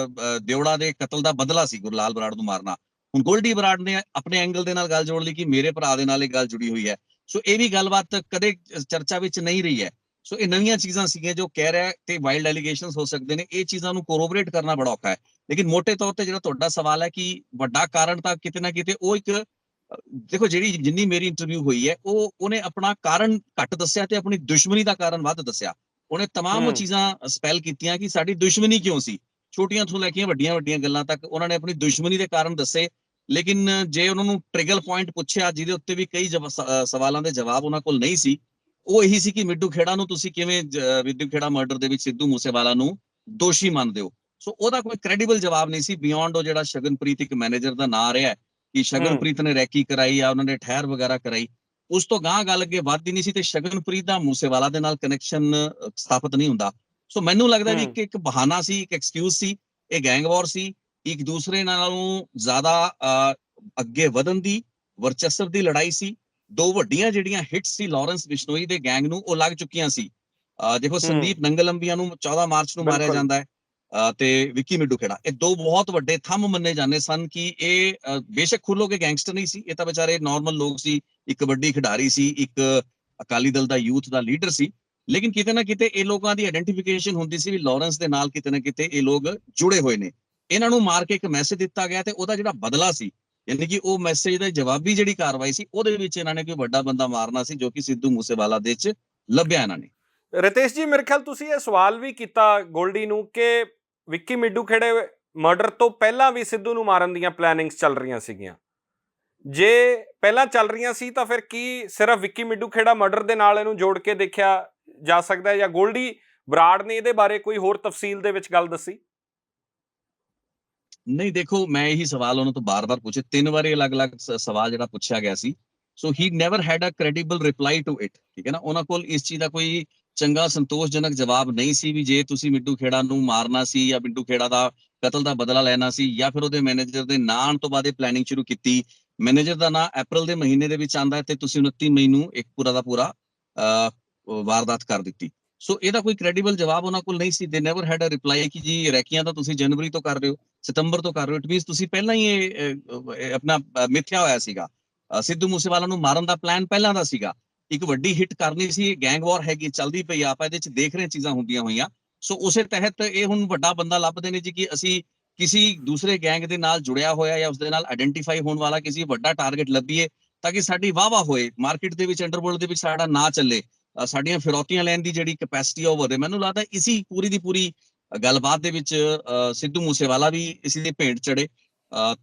ਦਿਓੜਾ ਦੇ ਕਤਲ ਦਾ ਬਦਲਾ ਸੀ ਗੁਰਲਾਲ ਬਰਾੜ ਨੂੰ ਮਾਰਨਾ। ਹੁਣ ਗੋਲਡੀ ਬਰਾੜ ਨੇ ਆਪਣੇ ਐਂਗਲ ਦੇ ਨਾਲ ਗੱਲ ਜੋੜ ਲਈ ਕਿ ਮੇਰੇ ਭਰਾ ਦੇ ਨਾਲ ਇਹ ਗੱਲ ਜੁੜੀ ਹੋਈ ਹੈ। ਸੋ ਇਹ ਵੀ ਗੱਲਬਾਤ ਕਦੇ ਚਰਚਾ ਵਿੱਚ ਨਹੀਂ ਰਹੀ ਹੈ। ਸੋ ਇਹ ਨਵੀਆਂ ਚੀਜ਼ਾਂ ਸੀਗੀਆਂ ਜੋ ਕਹਿ ਰਿਹਾ, ਤੇ ਵਾਈਲਡ ਐਲੀਗੇਸ਼ਨਸ ਹੋ ਸਕਦੇ ਨੇ, ਇਹ ਚੀਜ਼ਾਂ ਨੂੰ ਕੋਰੋਬਰੇਟ ਕਰਨਾ ਬੜਾ ਔਖਾ ਹੈ। ਲੇਕਿਨ ਮੋਟੇ ਤੌਰ ਤੇ ਜਿਹੜਾ ਤੁਹਾਡਾ ਸਵਾਲ ਹੈ ਕਿ ਵੱਡਾ ਕਾਰਨ ਤਾਂ ਕਿਤੇ ਨਾ ਕਿਤੇ ਉਹ ਇੱਕ, ਦੇਖੋ ਜਿੰਨੀ ਮੇਰੀ ਇੰਟਰਵਿਊ ਹੋਈ ਹੈ, ਉਹਨੇ ਆਪਣਾ ਕਾਰਨ ਘੱਟ ਦੱਸਿਆ ਤੇ ਆਪਣੀ ਦੁਸ਼ਮਣੀ ਦਾ ਕਾਰਨ ਵੱਧ ਦੱਸਿਆ। ਉਹਨੇ ਤਮਾਮ ਉਹ ਚੀਜ਼ਾਂ ਸਪੈਲ ਕੀਤੀਆਂ ਕਿ ਸਾਡੀ ਦੁਸ਼ਮਣੀ ਕਿਉਂ ਸੀ, ਛੋਟੀਆਂ ਤੋਂ ਲੈ ਕੇ ਵੱਡੀਆਂ ਗੱਲਾਂ ਤੱਕ ਉਹਨਾਂ ਨੇ ਆਪਣੀ ਦੁਸ਼ਮਣੀ ਦੇ ਕਾਰਨ ਦੱਸੇ। ਲੇਕਿਨ ਜੇ ਉਹਨਾਂ ਨੂੰ ਟ੍ਰਿਗਰ ਪੁਆਇੰਟ ਪੁੱਛਿਆ ਜਿਹਦੇ ਉੱਤੇ ਵੀ ਕਈ ਸਵਾਲਾਂ ਦੇ ਜਵਾਬ ਉਹਨਾਂ ਕੋਲ ਨਹੀਂ ਸੀ, ਉਹ ਇਹੀ ਸੀ ਕਿ ਮਿੱਡੂ ਖੇੜਾ ਨੂੰ ਤੁਸੀਂ ਕਿਵੇਂ, ਮਿੱਡੂ ਖੇੜਾ ਮਰਡਰ ਦੇ ਵਿੱਚ ਸਿੱਧੂ ਮੂਸੇਵਾਲਾ ਨੂੰ ਦੋਸ਼ੀ ਮੰਨਦੇ ਹੋ। ਸੋ ਉਹਦਾ ਕੋਈ ਕ੍ਰੈਡੀਬਲ ਜਵਾਬ ਨਹੀਂ ਸੀ ਬਿਯੋਂਡ ਉਹ ਜਿਹੜਾ ਸ਼ਗਨਪ੍ਰੀਤ ਇੱਕ ਮੈਨੇਜਰ ਦਾ ਨਾਂ ਰਿਹਾ ਕਿ ਸ਼ਗਨਪ੍ਰੀਤ ਨੇ ਰੈਕੀ ਕਰਾਈ ਆ, ਉਹਨਾਂ ਨੇ ਠਹਿਰ ਵਗੈਰਾ ਕਰਾਈ। ਉਸ ਤੋਂ ਗਾਂਹ ਗੱਲ ਅੱਗੇ ਵੱਧਦੀ ਨਹੀਂ ਸੀ ਤੇ ਸ਼ਗਨਪ੍ਰੀਤ ਦਾ ਮੂਸੇਵਾਲਾ ਦੇ ਨਾਲ ਕਨੈਕਸ਼ਨ ਸਥਾਪਿਤ ਨਹੀਂ ਹੁੰਦਾ। ਸੋ ਮੈਨੂੰ ਲੱਗਦਾ ਵੀ ਇੱਕ ਬਹਾਨਾ ਸੀ, ਇੱਕ ਐਕਸਕਿਊਜ਼ ਸੀ, ਇਹ ਗੈਂਗ ਵਾਰ ਸੀ, ਇੱਕ ਦੂਸਰੇ ਨਾਲੋਂ ਜ਼ਿਆਦਾ ਅੱਗੇ ਵਧਣ ਦੀ, ਵਰਚਸਵ ਦੀ ਲੜਾਈ ਸੀ। ਦੋ ਵੱਡੀਆਂ ਜਿਹੜੀਆਂ ਹਿੱਟ ਸੀ ਲਾਰੈਂਸ ਬਿਸ਼ਨੋਈ ਦੇ ਗੈਂਗ ਨੂੰ, ਉਹ ਲੱਗ ਚੁੱਕੀਆਂ ਸੀ। ਦੇਖੋ ਸੰਦੀਪ ਨੰਗਲੰਬੀਆ ਨੂੰ 14 ਮਾਰਚ ਨੂੰ ਮਾਰਿਆ ਜਾਂਦਾ ਹੈ ਤੇ ਵਿੱਕੀ ਮਿੱਡੂ ਖੇੜਾ, ਇਹ ਦੋ ਬਹੁਤ ਵੱਡੇ ਥੰਮ ਮੰਨੇ ਜਾਂਦੇ ਸਨ ਕਿ ਇਹ ਬੇਸ਼ੱਕ ਖੁੱਲੋ ਕੇ ਗੈਂਗਸਟਰ ਨਹੀਂ ਸੀ, ਇਹ ਤਾਂ ਵਿਚਾਰੇ ਨਾਰਮਲ ਲੋਕ ਸੀ, ਇੱਕ ਕਬੱਡੀ ਖਿਡਾਰੀ ਸੀ, ਇੱਕ ਅਕਾਲੀ ਦਲ ਦਾ ਯੂਥ ਦਾ ਲੀਡਰ ਸੀ, ਲੇਕਿਨ ਕਿਤੇ ਨਾ ਕਿਤੇ ਇਹ ਲੋਕਾਂ ਦੀ ਆਇਡੈਂਟੀਫਿਕੇਸ਼ਨ ਹੁੰਦੀ ਸੀ ਵੀ ਲਾਰੈਂਸ ਦੇ ਨਾਲ ਕਿਤੇ ਨਾ ਕਿਤੇ ਇਹ ਲੋਕ ਜੁੜੇ ਹੋਏ ਨੇ। ਇਹਨਾਂ ਨੂੰ ਮਾਰ ਕੇ ਇੱਕ ਮੈਸੇਜ ਦਿੱਤਾ ਗਿਆ ਤੇ ਉਹਦਾ ਜਿਹੜਾ ਬਦਲਾ ਸੀ, ਯਾਨੀ ਕਿ ਉਹ ਮੈਸੇਜ ਦਾ ਜਵਾਬੀ ਜਿਹੜੀ ਕਾਰਵਾਈ ਸੀ, ਉਹਦੇ ਵਿੱਚ ਇਹਨਾਂ ਨੇ ਕੋਈ ਵੱਡਾ ਬੰਦਾ ਮਾਰਨਾ ਸੀ, ਜੋ ਕਿ ਸਿੱਧੂ ਮੂਸੇਵਾਲਾ ਦੇ ਵਿੱਚ ਲੱਭਿਆ ਇਹਨਾਂ ਨੇ। ਰਿਤੇਸ਼ ਜੀ, ਮੇਰੇ ਖਿਆਲ ਤੁਸੀਂ ਇਹ ਸਵਾਲ ਵੀ ਕੀਤਾ ਗੋਲਡੀ ਨੂੰ ਕਿ ਵਿੱਕੀ ਮਿੱਡੂ ਖੇੜੇ ਮਰਡਰ ਤੋਂ ਪਹਿਲਾਂ ਵੀ ਸਿੱਧੂ ਨੂੰ ਮਾਰਨ ਦੀਆਂ ਪਲੈਨਿੰਗਸ ਚੱਲ ਰਹੀਆਂ ਸੀਗੀਆਂ। ਜੇ ਪਹਿਲਾਂ ਚੱਲ ਰਹੀਆਂ ਸੀ ਤਾਂ ਫਿਰ ਕੀ ਸਿਰਫ ਵਿੱਕੀ ਮਿੱਡੂ ਖੇੜਾ ਮਰਡਰ ਦੇ ਨਾਲ ਇਹਨੂੰ ਜੋੜ ਕੇ ਦੇਖਿਆ ਜਾ ਸਕਦਾ ਹੈ, ਜਾਂ ਗੋਲਡੀ ਬਰਾੜ ਨੇ ਇਹਦੇ ਬਾਰੇ ਕੋਈ ਹੋਰ ਤਫਸੀਲ ਦੇ ਵਿੱਚ ਗੱਲ ਦੱਸੀ? ਨਹੀਂ, ਦੇਖੋ ਮੈਂ ਇਹੀ ਸਵਾਲ ਉਹਨਾਂ ਤੋਂ ਬਾਰ-ਬਾਰ ਪੁੱਛੇ, 3 ਵਾਰੀ ਅਲੱਗ-ਅਲੱਗ ਸਵਾਲ ਜਿਹੜਾ ਪੁੱਛਿਆ ਗਿਆ ਸੀ। So he never had a credible reply to it, ਠੀਕ ਹੈ ਨਾ। ਉਹਨਾਂ ਕੋਲ ਇਸ ਚੀਜ਼ ਦਾ ਕੋਈ ਚੰਗਾ ਸੰਤੋਸ਼ਜਨਕ ਜਵਾਬ ਨਹੀਂ ਸੀ ਵੀ ਜੇ ਤੁਸੀਂ ਮਿੱਡੂ ਖੇੜਾ ਨੂੰ ਮਾਰਨਾ ਸੀ ਜਾਂ ਮਿੱਡੂ ਖੇੜਾ ਦਾ ਕਤਲ ਦਾ ਬਦਲਾ ਲੈਣਾ ਸੀ, ਜਾਂ ਫਿਰ ਉਹਦੇ ਮੈਨੇਜਰ ਦੇ ਨਾਂ ਆਉਣ ਤੋਂ ਬਾਅਦ ਇਹ ਪਲੈਨਿੰਗ ਸ਼ੁਰੂ ਕੀਤੀ। ਮੈਨੇਜਰ ਦਾ ਨਾਂ ਅਪ੍ਰੈਲ ਦੇ ਮਹੀਨੇ ਦੇ ਵਿੱਚ ਆਉਂਦਾ ਤੇ ਤੁਸੀਂ 29 ਮਈ ਨੂੰ ਇੱਕ ਪੂਰਾ ਦਾ ਪੂਰਾ ਵਾਰਦਾਤ ਕਰ ਦਿੱਤੀ। ਸੋ ਇਹਦਾ ਕੋਈ ਕ੍ਰੈਡੀਬਲ ਜਵਾਬ ਉਹਨਾਂ ਕੋਲ ਨਹੀਂ ਸੀ। ਦੇ ਨੈਵਰ ਹੈਡ ਅ ਰਿਪਲਾਈ ਕਿ ਜੀ ਰੈਕੀਆਂ ਤਾਂ ਤੁਸੀਂ ਜਨਵਰੀ ਤੋਂ ਕਰ ਰਹੇ ਹੋ, ਸਤੰਬਰ ਤੋਂ ਕਰ ਰਹੇ ਹੋ, ਇਟ ਮੀਨਸ ਤੁਸੀਂ ਪਹਿਲਾਂ ਹੀ ਇਹ ਆਪਣਾ ਮਿਥਿਆ ਹੋਇਆ ਸੀਗਾ। ਸਿੱਧੂ ਮੂਸੇਵਾਲਾ ਨੂੰ ਮਾਰਨ ਦਾ ਪਲਾਨ ਪਹਿਲਾਂ ਦਾ ਸੀਗਾ। ਇੱਕ ਵੱਡੀ ਹਿੱਟ ਕਰਨੀ ਸੀ, ਗੈਂਗ ਵਾਰ ਹੈਗੀ, ਚੱਲਦੀ ਪਈ, ਆਪਾਂ ਇਹਦੇ ਚ ਦੇਖ ਰਹੇ ਚੀਜ਼ਾਂ ਹੁੰਦੀਆਂ ਹੋਈਆਂ। ਸੋ ਉਸੇ ਤਹਿਤ ਇਹ ਹੁਣ ਵੱਡਾ ਬੰਦਾ ਲੱਭਦੇ ਨੇ ਜੀ ਕਿ ਅਸੀਂ ਕਿਸੇ ਦੂਸਰੇ ਗੈਂਗ ਦੇ ਨਾਲ ਜੁੜਿਆ ਹੋਇਆ ਜਾਂ ਉਸਦੇ ਨਾਲ ਆਇਡੈਂਟੀਫਾਈ ਹੋਣ ਵਾਲਾ ਕਿਸੇ ਵੱਡਾ ਟਾਰਗੇਟ ਲੱਭੀਏ ਤਾਂ ਕਿ ਸਾਡੀ ਵਾਹਵਾ ਹੋਏ, ਮਾਰਕੀਟ ਦੇ ਵਿੱਚ, ਅੰਡਰਵਰਲਡ ਦੇ ਵਿੱਚ ਸਾਡਾ ਨਾਂ ਚੱਲੇ, ਸਾਡੀਆਂ ਫਿਰੌਤੀਆਂ ਲੈਣ ਦੀ ਜਿਹੜੀ ਕੈਪੈਸਿਟੀ ਆ ਉਹ ਵਧੇ। ਮੈਨੂੰ ਲੱਗਦਾ ਇਸੀ ਪੂਰੀ ਦੀ ਪੂਰੀ ਗੱਲਬਾਤ ਦੇ ਵਿੱਚ ਸਿੱਧੂ ਮੂਸੇਵਾਲਾ ਵੀ ਇਸੇ ਦੇ ਭੇਂਟ ਚੜੇ।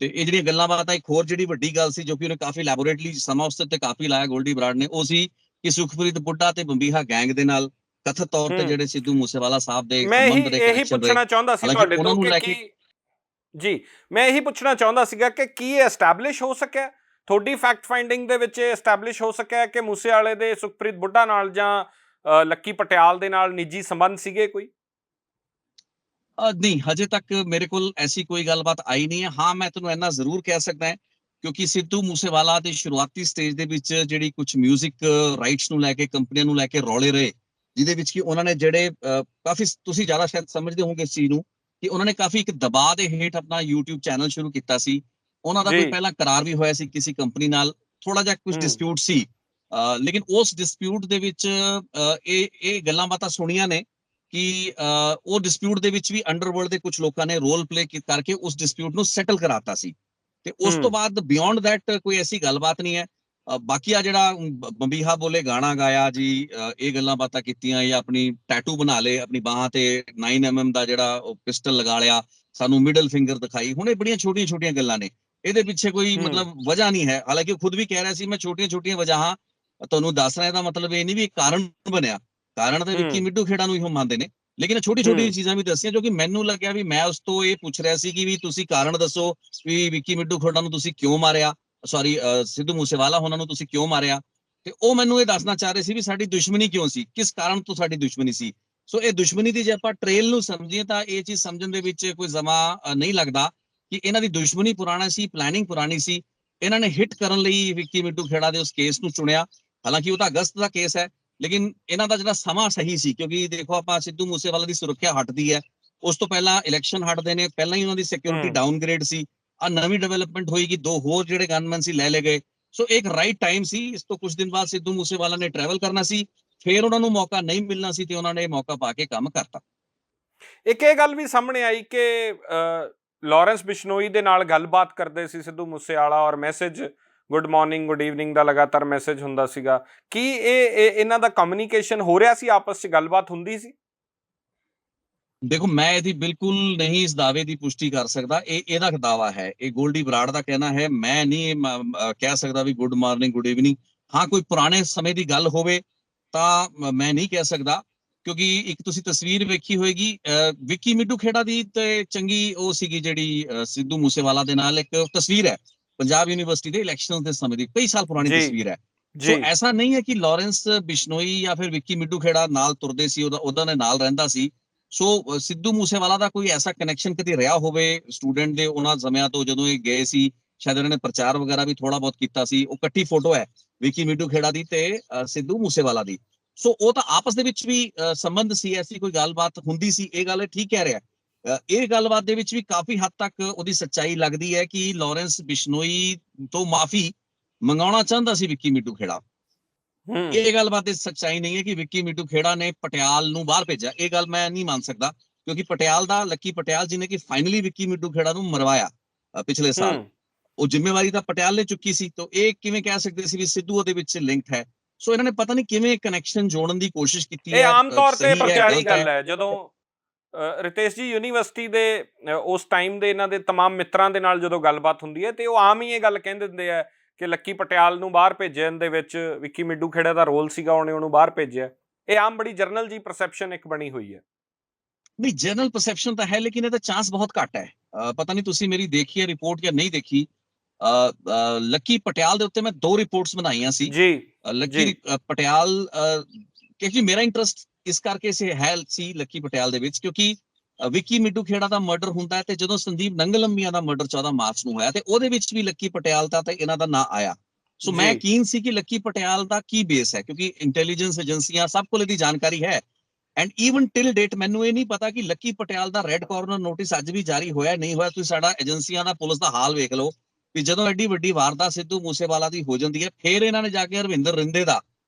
ਤੇ ਇਹ ਜਿਹੜੀਆਂ ਗੱਲਾਂ ਬਾਤਾਂ, ਇੱਕ ਹੋਰ ਜਿਹੜੀ ਵੱਡੀ ਗੱਲ ਸੀ ਜੋ ਕਿ ਉਹਨੇ ਕਾਫੀ ਲੈਬੋਰੇਟਰੀ ਸਮਾਂ ਉਸ ਤੇ ਕਾਫੀ ਲਾਇਆ ਗੋਲਡੀ ਬਰਾੜ ਨੇ, ਉਹ ਸੀ ਕਿ ਸੁਖਪ੍ਰੀਤ ਬੁੱਢਾ ਤੇ ਬੰਬੀਹਾ ਗੈਂਗ ਦੇ ਨਾਲ ਕਥਿਤ ਤੌਰ ਤੇ ਜਿਹੜੇ ਸਿੱਧੂ ਮੂਸੇਵਾਲਾ ਸਾਹਿਬ ਦੇ ਸੰਬੰਧ ਦੇ ਇਹੀ ਪੁੱਛਣਾ ਚਾਹੁੰਦਾ ਸੀ ਤੁਹਾਡੇ ਤੋਂ ਕਿ ਜੀ, ਮੈਂ ਇਹੀ ਪੁੱਛਣਾ ਚਾਹੁੰਦਾ ਸੀਗਾ ਕਿ ਕੀ ਇਹ ਐਸਟੈਬਲਿਸ਼ ਹੋ ਸਕਿਆ, ਤੁਹਾਡੀ ਫੈਕਟ ਫਾਈਂਡਿੰਗ ਦੇ ਵਿੱਚ ਐਸਟੈਬਲਿਸ਼ ਹੋ ਸਕਿਆ ਕਿ ਮੂਸੇਵਾਲੇ ਦੇ ਸੁਖਪ੍ਰੀਤ ਬੁੱਢਾ ਨਾਲ ਜਾਂ ਲੱਕੀ ਪਟਿਆਲ ਦੇ ਨਾਲ ਨਿੱਜੀ ਸੰਬੰਧ ਸੀਗੇ ਕੋਈ? ਨਹੀਂ, ਹਜੇ ਤੱਕ ਮੇਰੇ ਕੋਲ ਐਸੀ ਕੋਈ ਗੱਲਬਾਤ ਆਈ ਨਹੀਂ ਹੈ। ਹਾਂ, ਮੈਂ ਤੁਹਾਨੂੰ ਇੰਨਾ ਜ਼ਰੂਰ ਕਹਿ ਸਕਦਾ ਹਾਂ ਕਿਉਂਕਿ ਸਿੱਧੂ ਮੂਸੇਵਾਲਾ ਦੇ ਸ਼ੁਰੂਆਤੀ ਸਟੇਜ ਦੇ ਵਿੱਚ ਜਿਹੜੀ ਕੁਝ ਮਿਊਜ਼ਿਕ ਰਾਈਟਸ ਨੂੰ ਲੈ ਕੇ ਕੰਪਨੀਆਂ ਨੂੰ ਲੈ ਕੇ ਰੌਲੇ ਰਹੇ, ਜਿਹਦੇ ਵਿੱਚ ਕਿ ਉਹਨਾਂ ਨੇ ਜਿਹੜੇ ਕਾਫੀ, ਤੁਸੀਂ ਜ਼ਿਆਦਾ ਸ਼ਾਇਦ ਸਮਝਦੇ ਹੋਵੋਗੇ ਇਸ ਚੀਜ਼ ਨੂੰ, ਕਿ ਉਹਨਾਂ ਨੇ ਕਾਫੀ ਇੱਕ ਦਬਾਅ ਦੇ ਹੇਠ ਆਪਣਾ YouTube ਚੈਨਲ ਸ਼ੁਰੂ ਕੀਤਾ ਸੀ। ਉਹਨਾਂ ਦਾ ਕੋਈ ਪਹਿਲਾਂ ਕਰਾਰ ਵੀ ਹੋਇਆ ਸੀ ਕਿਸੇ ਕੰਪਨੀ ਨਾਲ, ਥੋੜਾ ਜਿਹਾ ਕੁਝ ਡਿਸਪਿਊਟ ਸੀ, ਲੇਕਿਨ ਉਸ ਡਿਸਪਿਊਟ ਦੇ ਵਿੱਚ ਇਹ ਗੱਲਾਂ ਬਾਤਾਂ ਸੁਣੀਆਂ ਨੇ ਕਿ ਉਹ ਡਿਸਪਿਊਟ ਦੇ ਵਿੱਚ ਵੀ ਅੰਡਰਵਰਲਡ ਦੇ ਕੁਝ ਲੋਕਾਂ ਨੇ ਰੋਲ ਪਲੇ ਕਰਕੇ ਉਸ ਡਿਸਪਿਊਟ ਨੂੰ ਸੈਟਲ ਕਰਾਤਾ ਸੀ। ਤੇ ਉਸ ਤੋਂ ਬਾਅਦ ਬਿਯੋਂਡ ਦੈਟ ਕੋਈ ਐਸੀ ਗੱਲਬਾਤ ਨਹੀਂ ਹੈ। ਬਾਕੀ ਆ ਜਿਹੜਾ ਬੰਬੀਹਾ ਬੋਲੇ ਗਾਣਾ ਗਾਇਆ ਜੀ, ਇਹ ਗੱਲਾਂ ਬਾਤਾਂ ਕੀਤੀਆਂ, ਜਾਂ ਆਪਣੀ ਟੈਟੂ ਬਣਾ ਲਏ ਆਪਣੀ ਬਾਹਾਂ ਤੇ 9mm ਦਾ ਜਿਹੜਾ ਉਹ ਪਿਸਟਲ ਲਗਾ ਲਿਆ, ਸਾਨੂੰ ਮਿਡਲ ਫਿੰਗਰ ਦਿਖਾਈ, ਹੁਣ ਇਹ ਬੜੀਆਂ ਛੋਟੀਆਂ ਛੋਟੀਆਂ ਗੱਲਾਂ ਨੇ, ਇਹਦੇ ਪਿੱਛੇ ਕੋਈ ਮਤਲਬ ਵਜ੍ਹਾ ਨਹੀਂ ਹੈ। ਹਾਲਾਂਕਿ ਉਹ ਖੁਦ ਵੀ ਕਹਿ ਰਿਹਾ ਸੀ ਮੈਂ ਛੋਟੀਆਂ ਛੋਟੀਆਂ ਵਜ੍ਹਾ ਤੁਹਾਨੂੰ ਦੱਸ ਰਿਹਾ, ਇਹਦਾ ਮਤਲਬ ਇਹ ਨਹੀਂ ਵੀ ਕਾਰਨ ਬਣਿਆ, ਕਾਰਨ ਤਾਂ ਵਿੱਕੀ ਮਿੱਡੂ ਖੇੜਾ ਨੂੰ ਹੀ ਮੰਨਦੇ ਨੇ, ਲੇਕਿਨ ਛੋਟੀ ਛੋਟੀ ਚੀਜ਼ਾਂ ਵੀ ਦੱਸੀਆਂ ਜੋ ਕਿ ਮੈਨੂੰ ਲੱਗਿਆ ਵੀ ਮੈਂ ਉਸ ਤੋਂ ਇਹ ਪੁੱਛ ਰਿਹਾ ਸੀ ਕਿ ਵੀ ਤੁਸੀਂ ਕਾਰਨ ਦੱਸੋ ਵੀ ਵਿੱਕੀ ਮਿੱਡੂ ਖੇੜਾ ਨੂੰ ਤੁਸੀਂ ਕਿਉਂ ਮਾਰਿਆ, ਸੌਰੀ ਸਿੱਧੂ ਮੂਸੇਵਾਲਾ ਉਹਨਾਂ ਨੂੰ ਤੁਸੀਂ ਕਿਉਂ ਮਾਰਿਆ, ਤੇ ਉਹ ਮੈਨੂੰ ਇਹ ਦੱਸਣਾ ਚਾਹ ਰਹੇ ਸੀ ਵੀ ਸਾਡੀ ਦੁਸ਼ਮਣੀ ਕਿਉਂ ਸੀ, ਕਿਸ ਕਾਰਨ ਤੋਂ ਸਾਡੀ ਦੁਸ਼ਮਣੀ ਸੀ। ਸੋ ਇਹ ਦੁਸ਼ਮਣੀ ਦੀ ਜੇ ਆਪਾਂ ਟ੍ਰੇਲ ਨੂੰ ਸਮਝੀਏ ਤਾਂ ਇਹ ਚੀਜ਼ ਸਮਝਣ ਦੇ ਵਿੱਚ ਕੋਈ ਸਮਾਂ ਨਹੀਂ ਲੱਗਦਾ ਕਿ ਇਹਨਾਂ ਦੀ ਦੁਸ਼ਮਣੀ ਪੁਰਾਣਾ ਸੀ, ਪਲੈਨਿੰਗ ਪੁਰਾਣੀ ਸੀ। ਇਹਨਾਂ ਨੇ ਹਿੱਟ ਕਰਨ ਲਈ ਵਿੱਕੀ ਮਿੱਡੂ ਖੇੜਾ ਦੇ ਉਸ ਕੇਸ ਨੂੰ ਚੁਣਿਆ, ਹਾਲਾਂਕਿ ਉਹ ਤਾਂ ਅਗਸਤ ਦਾ ਕੇਸ ਹੈ, ਲੇਕਿਨ ਇਹਨਾਂ ਦਾ ਜਿਹੜਾ ਸਮਾਂ ਸਹੀ ਸੀ, ਕਿਉਂਕਿ ਦੇਖੋ ਆਪਾਂ ਸਿੱਧੂ ਮੂਸੇਵਾਲਾ ਦੀ ਸੁਰੱਖਿਆ ਹਟਦੀ ਹੈ, ਉਸ ਤੋਂ ਪਹਿਲਾਂ ਇਲੈਕਸ਼ਨ ਹਟਦੇ ਨੇ, ਪਹਿਲਾਂ ਹੀ ਉਹਨਾਂ ਦੀ ਸਿਕਿਉਰਿਟੀ ਡਾਊਨਗ੍ਰੇਡ ਸੀ, ਆ ਨਵੀਂ ਡਿਵੈਲਪਮੈਂਟ ਹੋਏਗੀ, 2 ਹੋਰ ਜਿਹੜੇ ਗਨਮੈਨ ਸੀ ਲੈ ਲਏ ਗਏ। ਸੋ ਇੱਕ ਰਾਈਟ ਟਾਈਮ ਸੀ। ਇਸ ਤੋਂ ਕੁਝ ਦਿਨ ਬਾਅਦ ਸਿੱਧੂ ਮੂਸੇਵਾਲਾ ਨੇ ਟਰੈਵਲ ਕਰਨਾ ਸੀ, ਫਿਰ ਉਹਨਾਂ ਨੂੰ ਮੌਕਾ ਨਹੀਂ ਮਿਲਣਾ ਸੀ ਤੇ ਉਹਨਾਂ ਨੇ ਮੌਕਾ ਪਾ ਕੇ ਕੰਮ ਕਰਤਾ। ਇੱਕ ਇਹ ਗੱਲ ਵੀ ਸਾਹਮਣੇ ਆਈ ਕਿ ਲਾਰੈਂਸ ਬਿਸ਼ਨੋਈ ਦੇ ਨਾਲ ਗੱਲਬਾਤ ਕਰਦੇ ਸੀ ਸਿੱਧੂ ਮੂਸੇਵਾਲਾ, ਔਰ message good morning good evening ਦਾ ਲਗਾਤਾਰ ਮੈਸੇਜ ਹੁੰਦਾ ਸੀਗਾ। ਕੀ ਇਹਨਾਂ ਦਾ ਕਮਿਊਨੀਕੇਸ਼ਨ ਹੋ ਰਿਹਾ ਸੀ, ਆਪਸ 'ਚ ਗੱਲਬਾਤ ਹੁੰਦੀ ਸੀ? ਦੇਖੋ, ਮੈਂ ਇਹਦੀ ਬਿਲਕੁਲ ਨਹੀਂ ਇਸ ਦਾਅਵੇ ਦੀ ਪੁਸ਼ਟੀ ਕਰ ਸਕਦਾ, ਇਹਦਾ ਦਾਅਵਾ ਹੈ, ਇਹ ਗੋਲਡੀ ਬਰਾੜ ਦਾ ਕਹਿਣਾ ਹੈ, ਮੈਂ ਨਹੀਂ ਕਹਿ ਸਕਦਾ ਵੀ ਗੁੱਡ ਮਾਰਨਿੰਗ ਗੁੱਡ ਈਵਨਿੰਗ। ਹਾਂ, ਕੋਈ ਪੁਰਾਣੇ ਸਮੇਂ ਦੀ ਗੱਲ ਹੋਵੇ ਤਾਂ ਮੈਂ ਨਹੀਂ ਕਹਿ ਸਕਦਾ, ਕਿਉਂਕਿ ਇੱਕ ਤੁਸੀਂ ਤਸਵੀਰ ਵੇਖੀ ਹੋਏਗੀ ਵਿੱਕੀ ਮਿੱਡੂ ਖੇੜਾ ਦੀ ਤੇ ਚੰਗੀ ਉਹ ਸੀਗੀ ਜਿਹੜੀ ਸਿੱਧੂ ਮੂਸੇਵਾਲਾ ਦੇ ਨਾਲ ਇੱਕ ਤਸਵੀਰ ਹੈ ਪੰਜਾਬ ਯੂਨੀਵਰਸਿਟੀ ਦੇ ਇਲੈਕਸ਼ਨ ਦੇ ਸਮੇਂ ਦੀ, ਕਈ ਸਾਲ ਪੁਰਾਣੀ ਜੀ ਤਸਵੀਰ ਹੈ। ਸੋ ਜੀ ਐਸਾ ਨਹੀਂ ਹੈ ਕਿ ਲਾਰੈਂਸ ਬਿਸ਼ਨੋਈ ਜਾਂ ਫਿਰ ਵਿੱਕੀ ਮਿੱਡੂ ਖੇੜਾ ਨਾਲ ਤੁਰਦੇ ਸੀ, ਉਹਦਾ ਨੇ ਨਾਲ ਰਹਿੰਦਾ ਸੀ। ਸੋ ਸਿੱਧੂ ਮੂਸੇਵਾਲਾ ਦਾ ਕੋਈ ਐਸਾ ਕਨੈਕਸ਼ਨ ਕਦੇ ਰਿਹਾ ਹੋਵੇ ਸਟੂਡੈਂਟ ਦੇ ਉਹਨਾਂ ਸਮਿਆਂ ਤੋਂ ਜਦੋਂ ਇਹ ਗਏ ਸੀ, ਸ਼ਾਇਦ ਇਹਨਾਂ ਨੇ ਪ੍ਰਚਾਰ ਵਗੈਰਾ ਵੀ ਥੋੜਾ ਬਹੁਤ ਕੀਤਾ ਸੀ। ਉਹ ਇਕੱਠੀ ਫੋਟੋ ਹੈ ਵਿੱਕੀ ਮਿੱਡੂ ਖੇੜਾ ਦੀ ਤੇ ਸਿੱਧੂ ਮੂਸੇਵਾਲਾ ਦੀ। ਸੋ ਉਹ ਤਾਂ ਆਪਸ ਦੇ ਵਿੱਚ ਵੀ ਸੰਬੰਧ ਸੀ, ਐਸੀ ਕੋਈ ਗੱਲਬਾਤ ਹੁੰਦੀ ਸੀ, ਇਹ ਗੱਲ ਠੀਕ ਕਹਿ ਰਿਹਾ। ਇਹ ਗੱਲਬਾਤ ਦੇ ਵਿੱਚ ਵੀ ਕਾਫੀ ਹੱਦ ਤੱਕ ਉਹਦੀ ਸੱਚਾਈ ਲੱਗਦੀ ਹੈ ਕਿ ਲਾਰੈਂਸ ਬਿਸ਼ਨੋਈ ਤੋਂ ਮਾਫੀ ਮੰਗਾਉਣਾ ਚਾਹੁੰਦਾ ਸੀ ਵਿੱਕੀ ਮਿੱਡੂ ਖੇੜਾ। ਇਹ ਗੱਲਬਾਤ ਦੀ ਸੱਚਾਈ ਨਹੀਂ ਹੈ ਕਿ ਵਿੱਕੀ ਮਿੱਡੂ ਖੇੜਾ ਨੇ ਪਟਿਆਲ ਨੂੰ ਬਾਹਰ ਭੇਜਿਆ, ਇਹ ਗੱਲ ਮੈਂ ਨਹੀਂ ਮੰਨ ਸਕਦਾ, ਕਿਉਂਕਿ ਪਟਿਆਲ ਦਾ ਲੱਕੀ ਪਟਿਆਲ ਜਿਹਨੇ ਕਿ ਫਾਈਨਲੀ ਵਿੱਕੀ ਮਿੱਡੂ ਖੇੜਾ ਨੂੰ ਮਰਵਾਇਆ ਪਿਛਲੇ ਸਾਲ, ਉਹ ਜ਼ਿੰਮੇਵਾਰੀ ਤਾਂ ਪਟਿਆਲ ਨੇ ਚੁੱਕੀ ਸੀ। ਤਾਂ ਇਹ ਕਿਵੇਂ ਕਹਿ ਸਕਦੇ ਸੀ ਵੀ ਸਿੱਧੂ ਉਹਦੇ ਵਿੱਚ ਲਿੰਕਡ ਹੈ? ਸੋ ਇਹਨਾਂ ਨੇ ਪਤਾ ਨਹੀਂ ਕਿਵੇਂ ਕਨੈਕਸ਼ਨ ਜੋੜਨ ਦੀ ਕੋਸ਼ਿਸ਼ ਕੀਤੀ ਹੈ। ਇਹ ਆਮ ਤੌਰ ਤੇ ਪ੍ਰਚਾਰੀ ਗੱਲ ਹੈ। ਜਦੋਂ ਰਿਤੇਸ਼ ਜੀ ਯੂਨੀਵਰਸਿਟੀ ਦੇ ਉਸ ਟਾਈਮ ਦੇ ਇਹਨਾਂ ਦੇ तमाम ਮਿੱਤਰਾਂ ਦੇ ਨਾਲ ਜਦੋਂ ਗੱਲਬਾਤ ਹੁੰਦੀ ਹੈ ਤੇ ਉਹ ਆਮ ਹੀ ਇਹ ਗੱਲ ਕਹਿੰਦੇ ਹੁੰਦੇ ਆ ਕਿ ਲੱਕੀ ਪਟਿਆਲ ਨੂੰ ਬਾਹਰ ਭੇਜਣ ਦੇ ਵਿੱਚ ਵਿੱਕੀ ਮਿੱਡੂ ਖੇੜਾ ਦਾ ਰੋਲ ਸੀਗਾ, ਉਹਨੂੰ ਬਾਹਰ ਭੇਜਿਆ। ਇਹ ਆਮ ਬੜੀ ਜਰਨਲ ਜੀ ਪਰਸੈਪਸ਼ਨ ਇੱਕ ਬਣੀ ਹੋਈ ਹੈ। ਨਹੀਂ, ਜਨਰਲ ਪਰਸੈਪਸ਼ਨ ਤਾਂ ਹੈ, ਲੇਕਿਨ ਇਹਦਾ ਚਾਂਸ ਬਹੁਤ ਘੱਟ ਹੈ। ਪਤਾ ਨਹੀਂ ਤੁਸੀਂ ਮੇਰੀ ਦੇਖੀ ਹੈ ਰਿਪੋਰਟ ਜਾਂ ਨਹੀਂ ਦੇਖੀ। ਲੱਕੀ ਪਟਿਆਲ ਦੇ ਉੱਤੇ ਮੈਂ 2 ਰਿਪੋਰਟਸ ਬਣਾਈਆਂ ਸੀ ਜੀ ਲੱਕੀ ਪਟਿਆਲ, ਕਿਉਂਕਿ ਮੇਰਾ ਇੰਟਰਸਟ ਇਸ ਕਰਕੇ ਹੈ ਸੀ ਲੱਕੀ ਪਟਿਆਲ ਦੇ ਵਿੱਚ, ਕਿਉਂਕਿ ਵਿੱਕੀ ਮਿੱਡੂ ਖੇੜਾ ਦਾ ਮਰਡਰ ਹੁੰਦਾ ਹੈ ਤੇ ਜਦੋਂ ਸੰਦੀਪ ਨੰਗਲੰਮੀਆਂ ਦਾ ਮਰਡਰ 14 ਮਾਰਚ ਨੂੰ ਹੋਇਆ ਤੇ ਉਹਦੇ ਵਿੱਚ ਵੀ ਲੱਕੀ ਪਟਿਆਲ ਦਾ ਤੇ ਇਹਨਾਂ ਦਾ ਨਾਂ ਆਇਆ। ਸੋ ਮੈਂ ਯਕੀਨ ਸੀ ਕਿ ਲੱਕੀ ਪਟਿਆਲ ਦਾ ਕੀ ਬੇਸ ਹੈ, ਕਿਉਂਕਿ ਇੰਟੈਲੀਜੈਂਸ ਏਜੰਸੀਆਂ ਸਭ ਕੋਲ ਇਹਦੀ ਜਾਣਕਾਰੀ ਹੈ। ਐਂਡ ਈਵਨ ਟਿਲ ਡੇਟ ਮੈਨੂੰ ਇਹ ਨਹੀਂ ਪਤਾ ਕਿ ਲੱਕੀ ਪਟਿਆਲ ਦਾ ਰੈੱਡ ਕਾਰਨਰ ਨੋਟਿਸ ਅੱਜ ਵੀ ਜਾਰੀ ਹੋਇਆ ਨਹੀਂ ਹੋਇਆ। ਤੁਸੀਂ ਸਾਡਾ ਏਜੰਸੀਆਂ ਦਾ ਪੁਲਿਸ ਦਾ ਹਾਲ ਵੇਖ ਲਓ ਵੀ ਜਦੋਂ ਐਡੀ ਵੱਡੀ ਵਾਰਦਾਤ ਸਿੱਧੂ ਮੂਸੇਵਾਲਾ ਦੀ ਹੋ ਜਾਂਦੀ ਹੈ, ਫਿਰ ਇਹਨਾਂ ਨੇ ਜਾ ਕੇ ਰਵਿੰਦਰ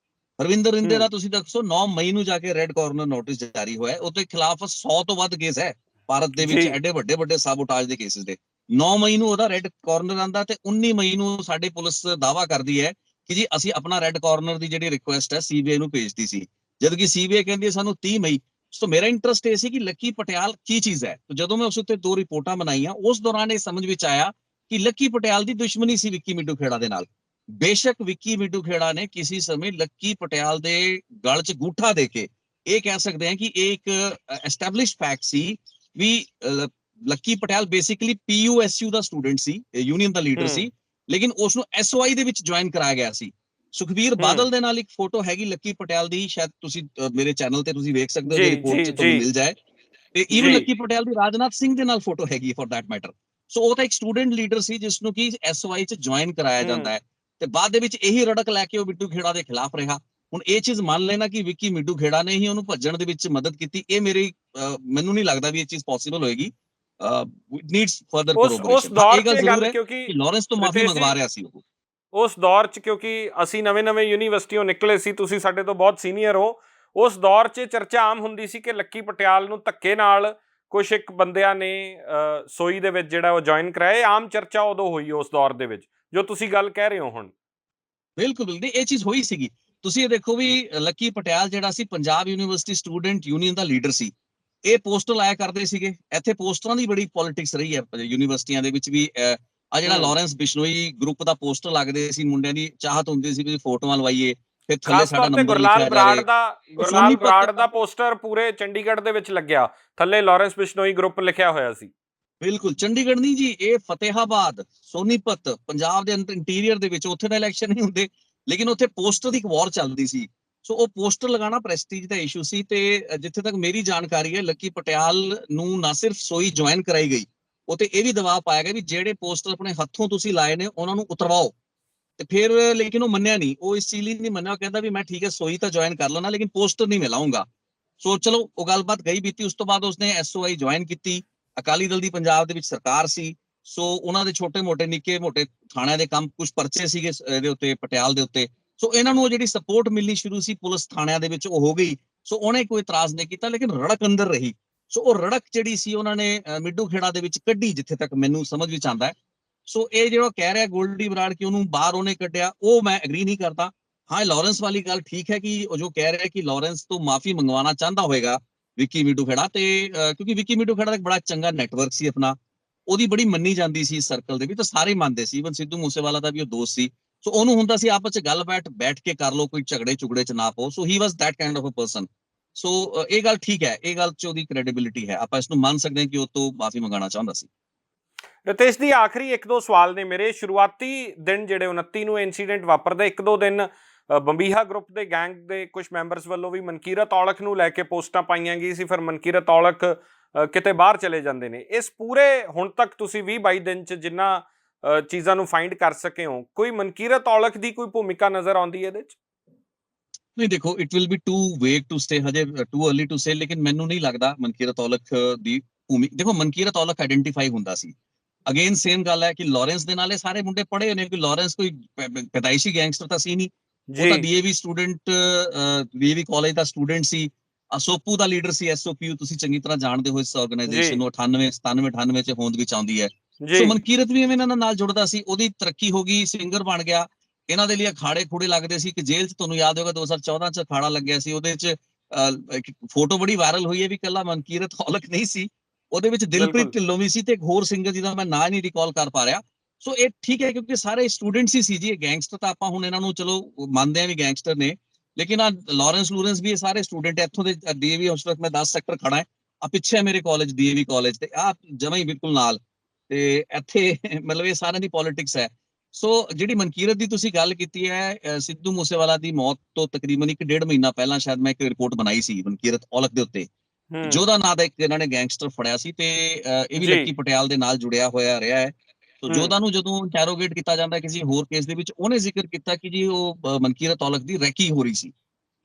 ਰਿੰਦੇ ਦਾ ਤੁਸੀਂ ਦੱਸੋ 9 ਮਈ ਨੂੰ ਜਾ ਕੇ ਰੈੱਡ ਕਾਰਨਰ ਨੋਟਿਸ ਜਾਰੀ ਹੋਇਆ। ਉਹਦੇ ਖਿਲਾਫ 100 ਤੋਂ ਵੱਧ ਕੇਸ ਹੈ ਭਾਰਤ ਦੇ ਵਿੱਚ, ਐਡੇ ਵੱਡੇ ਸਾਬੋਟਾਜ ਦੇ ਕੇਸਿਸ ਦੇ। 9 ਮਈ ਨੂੰ ਉਹਦਾ ਰੈੱਡ ਕਾਰਨਰ ਆਂਦਾ ਤੇ 19 ਮਈ ਨੂੰ ਸਾਡੇ ਪੁਲਿਸ ਦਾਅਵਾ ਕਰਦੀ ਹੈ ਕਿ ਜੀ ਅਸੀਂ ਆਪਣਾ ਰੈੱਡ ਕਾਰਨਰ ਦੀ ਜਿਹੜੀ ਰਿਕੁਐਸਟ ਹੈ ਸੀਬੀਆਈ ਨੂੰ ਭੇਜਦੀ ਸੀ, ਜਦਕਿ ਸੀਬੀਆਈ ਕਹਿੰਦੀ ਹੈ ਸਾਨੂੰ 30 ਮਈ। ਸੋ ਮੇਰਾ ਇੰਟਰਸਟ ਇਹ ਸੀ ਕਿ ਲੱਕੀ ਪਟਿਆਲ ਕੀ ਚੀਜ਼ ਹੈ। ਜਦੋਂ ਮੈਂ ਉਸ ਉੱਤੇ 2 ਰਿਪੋਰਟਾਂ ਬਣਾਈਆਂ, ਉਸ ਦੌਰਾਨ ਇਹ ਸਮਝ ਵਿੱਚ ਆਇਆ ਕਿ ਲੱਕੀ ਪਟਿਆਲ ਦੀ ਦੁਸ਼ਮਣੀ ਸੀ ਵਿੱਕੀ ਮਿੱਡੂ ਖੇੜਾ ਦੇ ਨਾਲ। ਬੇਸ਼ੱਕ ਵਿੱਕੀ ਮਿੱਡੂ ਖੇੜਾ ਨੇ ਕਿਸੇ ਸਮੇਂ ਲੱਕੀ ਪਟਿਆਲ ਦੇ ਗਲ 'ਚ ਗੂਠਾ ਦੇ ਕੇ ਇਹ ਕਹਿ ਸਕਦੇ ਹਾਂ ਕਿ ਇਹ ਇੱਕ ਐਸਟੈਬਲਿਸ਼ਡ ਫੈਕਟ ਸੀ ਵੀ ਲੱਕੀ ਪਟਿਆਲ ਬੇਸਿਕਲੀ ਪੀਯੂਐਸਯੂ ਦਾ ਸਟੂਡੈਂਟ ਸੀ, ਯੂਨੀਅਨ ਦਾ ਲੀਡਰ ਸੀ, ਲੇਕਿਨ ਉਸ ਨੂੰ ਐਸਓਆਈ ਦੇ ਵਿੱਚ ਜੁਆਇਨ ਕਰਾਇਆ ਗਿਆ ਸੀ। ਸੁਖਬੀਰ ਬਾਦਲ ਦੇ ਨਾਲ ਇੱਕ ਫੋਟੋ ਹੈਗੀ ਲੱਕੀ ਪਟਿਆਲ ਦੀ, ਸ਼ਾਇਦ ਤੁਸੀਂ ਮੇਰੇ ਚੈਨਲ ਤੇ ਤੁਸੀਂ ਵੇਖ ਸਕਦੇ ਹੋ, ਜੇ ਰਿਪੋਰਟ 'ਚ ਤੁਹਾਨੂੰ ਮਿਲ ਜਾਏ। ਤੇ ਈਵਨ ਲੱਕੀ ਪਟਿਆਲ ਦੀ ਰਾਜਨਾਥ ਸਿੰਘ ਦੇ ਨਾਲ ਫੋਟੋ ਹੈਗੀ ਫॉर दैट ਮੈਟਰ। ਸੋ ਉਹ ਤਾਂ ਇੱਕ ਸਟੂਡੈਂਟ ਲੀਡਰ ਸੀ ਜਿਸ ਨੂੰ ਕਿ ਐਸਓਆਈ 'ਚ ਜੁਆਇਨ ਕਰਾਇਆ ਜਾਂਦਾ ਹੈ ਤੇ ਬਾਅਦ ਦੇ ਵਿੱਚ ਇਹੀ ਰੜਕ ਲੈ ਕੇ ਉਹ ਮਿੱਡੂ ਖੇੜਾ ਦੇ ਖਿਲਾਫ ਰਿਹਾ। ਹੁਣ ਇਹ ਚੀਜ਼ ਮੰਨ ਲੈਣਾ ਕਿ ਵਿੱਕੀ ਮਿੱਡੂ ਖੇੜਾ ਨੇ ਹੀ ਉਹਨੂੰ ਭੱਜਣ ਦੇ ਵਿੱਚ ਮਦਦ ਕੀਤੀ, ਇਹ ਮੈਨੂੰ ਨਹੀਂ ਲੱਗਦਾ ਵੀ ਇਹ ਚੀਜ਼ ਪੋਸੀਬਲ ਹੋਏਗੀ। It needs further corroboration. ਉਸ ਦੌਰ 'ਚ ਜ਼ਰੂਰ ਹੈ ਕਿਉਂਕਿ ਕਿ ਲਾਰੈਂਸ ਤੋਂ ਮਾਫੀ ਮੰਗਵਾ ਰਿਹਾ ਸੀ ਉਹ। ਉਸ ਦੌਰ 'ਚ ਕਿਉਂਕਿ ਅਸੀਂ ਨਵੇਂ ਯੂਨੀਵਰਸਿਟੀੋਂ ਨਿਕਲੇ ਸੀ, ਤੁਸੀਂ ਸਾਡੇ ਤੋਂ ਬਹੁਤ ਸੀਨੀਅਰ ਹੋ, ਉਸ ਦੌਰ 'ਚ ਚਰਚਾ ਆਮ ਹੁੰਦੀ ਸੀ ਕਿ ਲੱਕੀ ਪਟਿਆਲ ਨੂੰ ਧੱਕੇ ਨਾਲ ਕੁਝ ਇੱਕ ਬੰਦਿਆਂ ਨੇ ਸੋਈ ਦੇ ਵਿੱਚ ਜਿਹੜਾ ਉਹ ਜੁਆਇਨ ਕਰਾਇਆ। ਆਮ ਚਰਚਾ ਉਦੋਂ ਹੋਈ ਉਸ ਦੌਰ ਦੇ ਵਿੱਚ, ਜੋ ਤੁਸੀਂ ਗੱਲ ਕਹਿ ਰਹੇ ਹੋ ਹੁਣ। ਬਿਲਕੁਲ ਇਹ ਚੀਜ਼ ਹੋਈ ਸੀਗੀ। ਤੁਸੀਂ ਇਹ ਦੇਖੋ ਵੀ ਲੱਕੀ ਪਟਿਆਲ ਜਿਹੜਾ ਸੀ ਪੰਜਾਬ ਯੂਨੀਵਰਸਿਟੀ ਸਟੂਡੈਂਟ ਯੂਨੀਅਨ ਦਾ ਲੀਡਰ ਸੀ। ਇਹ ਪੋਸਟਰ ਲਾਇਆ ਕਰਦੇ ਸੀਗੇ ਇੱਥੇ, ਪੋਸਟਰਾਂ ਦੀ ਬੜੀ ਪੋਲਿਟਿਕਸ ਰਹੀ ਹੈ ਯੂਨੀਵਰਸਿਟੀਆਂ ਦੇ ਵਿੱਚ ਵੀ। ਆ ਜਿਹੜਾ ਲਾਰੈਂਸ ਬਿਸ਼ਨੋਈ ਗਰੁੱਪ ਦਾ ਪੋਸਟਰ ਲੱਗਦੇ ਸੀ, ਮੁੰਡਿਆਂ ਦੀ ਚਾਹਤ ਹੁੰਦੀ ਸੀ ਵੀ ਫੋਟੋਆਂ ਲਵਾਈਏ, ਫਿਰ ਥੱਲੇ ਸਾਡਾ ਨੰਬਰ ਲਿਖਿਆ ਜਾਵੇ। ਗੁਰਲਾਲ ਬਰਾੜ ਦਾ ਪੋਸਟਰ ਪੂਰੇ ਚੰਡੀਗੜ੍ਹ ਦੇ ਵਿੱਚ ਲੱਗਿਆ, ਥੱਲੇ ਲਾਰੈਂਸ ਬਿਸ਼ਨੋਈ ਗਰੁੱਪ ਲਿਖਿਆ ਹੋਇਆ ਸੀ। ਬਿਲਕੁਲ, ਚੰਡੀਗੜ੍ਹ ਨਹੀਂ ਜੀ, ਇਹ ਫਤਿਹਾਬਾਦ, ਸੋਨੀਪਤ, ਪੰਜਾਬ ਦੇ ਇੰਟੀਰੀਅਰ ਦੇ ਵਿੱਚ। ਉੱਥੇ ਦਾ ਇਲੈਕਸ਼ਨ ਨਹੀਂ ਹੁੰਦੇ, ਲੇਕਿਨ ਉੱਥੇ ਪੋਸਟਰ ਦੀ ਇੱਕ ਵਾਰ ਚੱਲਦੀ ਸੀ। ਸੋ ਉਹ ਪੋਸਟਰ ਲਗਾਉਣਾ ਪ੍ਰੈਸਟੀਜ ਦਾ ਇਸ਼ੂ ਸੀ। ਤੇ ਜਿੱਥੇ ਤੱਕ ਮੇਰੀ ਜਾਣਕਾਰੀ ਹੈ, ਲੱਕੀ ਪਟਿਆਲ ਨੂੰ ਨਾ ਸਿਰਫ ਸੋਈ ਜੁਆਇਨ ਕਰਾਈ ਗਈ, ਉੱਥੇ ਇਹ ਵੀ ਦਬਾਅ ਪਾਇਆ ਗਿਆ ਵੀ ਜਿਹੜੇ ਪੋਸਟਰ ਆਪਣੇ ਹੱਥੋਂ ਤੁਸੀਂ ਲਾਏ ਨੇ ਉਹਨਾਂ ਨੂੰ ਉਤਰਵਾਓ। ਤੇ ਫਿਰ ਲੇਕਿਨ ਉਹ ਮੰਨਿਆ ਨਹੀਂ, ਉਹ ਇਸ ਚੀਜ਼ ਲਈ ਨਹੀਂ ਮੰਨਿਆ। ਉਹ ਕਹਿੰਦਾ ਵੀ ਮੈਂ ਠੀਕ ਹੈ ਸੋਈ ਤਾਂ ਜੁਆਇਨ ਕਰ ਲੈਣਾ, ਲੇਕਿਨ ਪੋਸਟਰ ਨਹੀਂ ਮੈਂ ਲਾਉਂਗਾ। ਸੋ ਚਲੋ ਉਹ ਗੱਲਬਾਤ ਗਈ ਬੀਤੀ। ਉਸ ਤੋਂ ਬਾਅਦ ਉਸਨੇ ਐਸਓਆਈ ਜੁਆਇਨ ਕੀਤੀ। ਅਕਾਲੀ ਦਲ ਦੀ ਪੰਜਾਬ ਦੇ ਵਿੱਚ ਸਰਕਾਰ ਸੀ, ਸੋ ਉਹਨਾਂ ਦੇ ਛੋਟੇ-ਮੋਟੇ ਨਿੱਕੇ-ਮੋਟੇ ਥਾਣਿਆਂ ਦੇ ਕੰਮ, ਕੁਝ ਪਰਚੇ ਸੀਗੇ ਇਹਦੇ ਉੱਤੇ ਪਟਿਆਲ ਦੇ ਉੱਤੇ। ਸੋ ਇਹਨਾਂ ਨੂੰ ਜਿਹੜੀ ਸਪੋਰਟ ਮਿਲਣੀ ਸ਼ੁਰੂ ਸੀ ਪੁਲਿਸ ਥਾਣਿਆਂ ਦੇ ਵਿੱਚ, ਉਹ ਹੋ ਗਈ। ਸੋ ਉਹਨੇ ਕੋਈ ਇਤਰਾਜ਼ ਨਹੀਂ ਕੀਤਾ, ਲੇਕਿਨ ਰੜਕ ਅੰਦਰ ਰਹੀ। ਸੋ ਉਹ ਰੜਕ ਜਿਹੜੀ ਸੀ ਉਹਨਾਂ ਨੇ ਮਿੱਡੂ ਖੇੜਾ ਦੇ ਵਿੱਚ ਕੱਢੀ, ਜਿੱਥੇ ਤੱਕ ਮੈਨੂੰ ਸਮਝ ਵਿੱਚ ਆਉਂਦਾ ਹੈ। ਸੋ ਇਹ ਜਿਹੜਾ ਕਹਿ ਰਿਹਾ ਗੋਲਡੀ ਬਰਾੜ ਕਿ ਉਹਨੂੰ ਬਾਹਰ ਉਹਨੇ ਕੱਢਿਆ, ਉਹ ਮੈਂ ਐਗਰੀ ਨਹੀਂ ਕਰਦਾ। ਹਾਂ, ਲਾਰੈਂਸ ਵਾਲੀ ਗੱਲ ਠੀਕ ਹੈ ਕਿ ਉਹ ਜੋ ਕਹਿ ਰਿਹਾ ਕਿ ਲਾਰੈਂਸ ਤੋਂ ਮਾਫੀ ਮੰਗਵਾਉਣਾ ਚਾਹੁੰਦਾ ਹੋਏਗਾ ਵਿੱਕੀ ਮਿੱਡੂ ਖੇੜਾ, ਤੇ ਕਿਉਂਕਿ ਵਿੱਕੀ ਮਿੱਡੂ ਖੇੜਾ ਦਾ ਇੱਕ ਬੜਾ ਚੰਗਾ ਨੈਟਵਰਕ ਸੀ ਆਪਣਾ, ਉਹਦੀ ਬੜੀ ਮੰਨੀ ਜਾਂਦੀ ਸੀ ਸਰਕਲ ਦੇ ਵੀ, ਤਾਂ ਸਾਰੇ ਮੰਨਦੇ ਸੀ। ਈਵਨ ਸਿੱਧੂ ਮੂਸੇਵਾਲਾ ਦਾ ਵੀ ਉਹ ਦੋਸਤ ਸੀ। ਸੋ ਉਹਨੂੰ ਹੁੰਦਾ ਸੀ ਆਪਸ ਚ ਗੱਲ ਬੈਠ ਕੇ ਕਰ ਲਓ, ਕੋਈ ਝਗੜੇ ਚ ਨਾ ਪਾਓ। So he was that kind of a person. So ਇਹ ਗੱਲ ਠੀਕ ਹੈ, ਇਹ ਗੱਲ 'ਚ ਉਹਦੀ ਕ੍ਰੈਡੀਬਿਲਿਟੀ ਹੈ, ਆਪਾਂ ਇਸ ਨੂੰ ਮੰਨ ਸਕਦੇ ਹਾਂ ਕਿ ਉਹ ਤੋਂ ਮਾਫੀ ਮੰਗਾਉਣਾ ਚਾਹੁੰਦਾ ਸੀ। ਰਿਤੇਸ਼ ਦੀ ਆਖਰੀ ਇੱਕ ਦੋ ਸਵਾਲ ਨੇ ਮੇਰੇ। ਸ਼ੁਰੂਆਤੀ ਦਿਨ ਜਿਹੜੇ 29 ਨੂੰ ਇਨਸੀਡੈਂਟ ਵਾਪਰਦਾ, ਇੱਕ ਦੋ ਦਿਨ ਬੰਬੀਹਾ ਗਰੁੱਪ ਦੇ ਗੈਂਗ ਦੇ ਕੁਝ ਮੈਂਬਰਸ ਵੱਲੋਂ ਵੀ ਮਨਕੀਰਤ ਔਲਖ ਨੂੰ ਲੈ ਕੇ ਪੋਸਟਾਂ ਪਾਈਆਂ ਗਈ ਸੀ, ਫਿਰ ਮਨਕੀਰਤ ਔਲਖ ਕਿਤੇ ਬਾਹਰ ਚਲੇ ਜਾਂਦੇ ਨੇ। ਇਸ ਪੂਰੇ ਹੁਣ ਤੱਕ ਤੁਸੀਂ 20-22 ਦਿਨ 'ਚ ਜਿੰਨਾ ਚੀਜ਼ਾਂ ਨੂੰ ਫਾਈਂਡ ਕਰ ਸਕੇ ਹੋ, ਕੋਈ ਮਨਕੀਰਤ ਔਲਖ ਦੀ ਕੋਈ ਭੂਮਿਕਾ ਨਜ਼ਰ ਆਉਂਦੀ ਹੈ ਇਹਦੇ 'ਚ? ਨਹੀਂ ਦੇਖੋ, it will be too vague to say, ਹਜੇ ਟੂ अर्ਲੀ ਟੂ ਸੇ, ਲੇਕਿਨ ਮੈਨੂੰ ਨਹੀਂ ਲੱਗਦਾ ਮਨਕੀਰਤ ਔਲਖ ਦੀ ਭੂਮਿਕਾ। ਦੇਖੋ ਮਨਕੀਰਤ ਔਲਖ ਆਇਡੈਂਟੀਫਾਈ ਹੁੰਦਾ ਸੀ। ਅਗੇਨ ਸੇਮ ਗੱਲ ਹੈ ਕਿ ਲਾਰੈਂਸ ਦੇ ਨਾਲੇ ਸਾਰੇ ਮੁੰਡੇ ਪੜ੍ਹੇ ਹੋਏ ਨੇ, ਕਿ ਲਾਰੈਂਸ ਕੋਈ ਪੈਦਾਇਸ਼ੀ ਗੈਂਗਸਟਰ ਤਾਂ ਸੀ ਨਹੀਂ, ਉਹ ਤਾਂ ਡੀਏਵੀ ਸਟੂਡੈਂਟ, ਡੀਏਵੀ ਕਾਲਜ ਦਾ ਸਟੂਡੈਂਟ ਸੀ। ਸੋਪੂ ਦਾ ਲੀਡਰ ਸੀ, ਐਸਓਪੀਯੂ, ਤੁਸੀਂ ਚੰਗੀ ਤਰ੍ਹਾਂ ਜਾਣਦੇ ਹੋ ਇਸ ਆਰਗੇਨਾਈਜੇਸ਼ਨ ਨੂੰ, 98 97 98 ਚ ਹੋਂਦ ਵਿੱਚ ਆਉਂਦੀ ਹੈ। ਸੋ ਮਨਕੀਰਤ ਵੀ ਇਹਨਾਂ ਨਾਲ ਜੁੜਦਾ ਸੀ, ਉਹਦੀ ਤਰੱਕੀ ਹੋ ਗਈ, ਸਿੰਗਰ ਬਣ ਗਿਆ। ਇਹਨਾਂ ਦੇ ਲਈ ਅਖਾੜੇ ਖੂੜੇ ਲੱਗਦੇ ਸੀ, ਕਿ ਜੇਲ੍ਹ 'ਚ ਤੁਹਾਨੂੰ ਯਾਦ ਹੋਵੇਗਾ 2014 ਚ ਅਖਾੜਾ ਲੱਗਿਆ ਸੀ, ਉਹਦੇ 'ਚ ਫੋਟੋ ਬੜੀ ਵਾਇਰਲ ਹੋਈ ਹੈ ਵੀ ਕੱਲਾ ਮਨਕੀਰਤ ਔਲਖ ਨਹੀਂ ਸੀ, ਉਹਦੇ ਵਿੱਚ ਦਿਲਪ੍ਰੀਤ ਢਿੱਲੋਂ ਵੀ ਸੀ ਤੇ ਇੱਕ ਹੋਰ ਸਿੰਗਰ ਜਿਹਦਾ ਮੈਂ ਨਾਂ ਨਹੀਂ ਰਿਕਾਲ ਕਰ ਪਾ ਰਿਹਾ। ਸੋ ਇਹ ਠੀਕ ਹੈ, ਕਿਉਂਕਿ ਸਾਰੇ ਸਟੂਡੈਂਟਸ ਹੀ ਸੀ ਜੀ। ਇਹ ਗੈਂਗਸਟਰ ਤਾਂ ਆਪਾਂ ਹੁਣ ਇਹਨਾਂ ਨੂੰ ਚਲੋ ਮੰਨਦੇ ਆ ਵੀ ਗੈਂਗਸਟਰ ਨੇ, ਲੇਕਿਨ ਆ ਲਾਰੈਂਸ ਵੀ ਇਹ ਸਾਰੇ ਸਟੂਡੈਂਟ ਇੱਥੋਂ ਦੇ। ਡੀਏਵੀ ਉਸ ਵਕਤ ਮੈਂ 10 ਸੈਕਟਰ ਖੜਾ ਹੈ, ਆ ਪਿੱਛੇ ਮੇਰੇ ਕਾਲਜ ਡੀਏਵੀ ਕਾਲਜ, ਤੇ ਆ ਜਮਾਂ ਹੀ ਬਿਲਕੁਲ ਨਾਲ, ਤੇ ਇੱਥੇ ਮਤਲਬ ਇਹ ਸਾਰਿਆਂ ਦੀ ਪੋਲਿਟਿਕਸ ਹੈ। ਸੋ ਜਿਹੜੀ ਮਨਕੀਰਤ ਦੀ ਤੁਸੀਂ ਗੱਲ ਕੀਤੀ ਹੈ, ਸਿੱਧੂ ਮੂਸੇਵਾਲਾ ਦੀ ਮੌਤ ਤੋਂ ਤਕਰੀਬਨ 1.5 ਮਹੀਨਾ ਪਹਿਲਾਂ ਸ਼ਾਇਦ ਮੈਂ ਇੱਕ ਰਿਪੋਰਟ ਬਣਾਈ ਸੀ ਮਨਕੀਰਤ ਔਲਖ ਦੇ ਉੱਤੇ, ਜੋਧਾ ਨਾਂ ਦਾ ਇੱਕ ਇਹਨਾਂ ਨੇ ਗੈਂਗਸਟਰ ਫੜਿਆ ਸੀ, ਤੇ ਇਹ ਵੀ ਲੱਕੀ ਪਟਿਆਲ ਦੇ ਨਾਲ ਜੁੜਿਆ ਹੋਇਆ ਰਿਹਾ ਹੈ। ਸੋ ਜੋਧਾ ਨੂੰ ਜਦੋਂ ਇੰਟੈਰੋਗੇਟ ਕੀਤਾ ਜਾਂਦਾ ਕਿਸੇ ਹੋਰ ਕੇਸ ਦੇ ਵਿੱਚ, ਉਹਨੇ ਜ਼ਿਕਰ ਕੀਤਾ ਕਿ ਜੀ ਉਹ ਮਨਕੀਰਤ ਔਲਖ ਦੀ ਰੈਕੀ ਹੋ ਰਹੀ ਸੀ।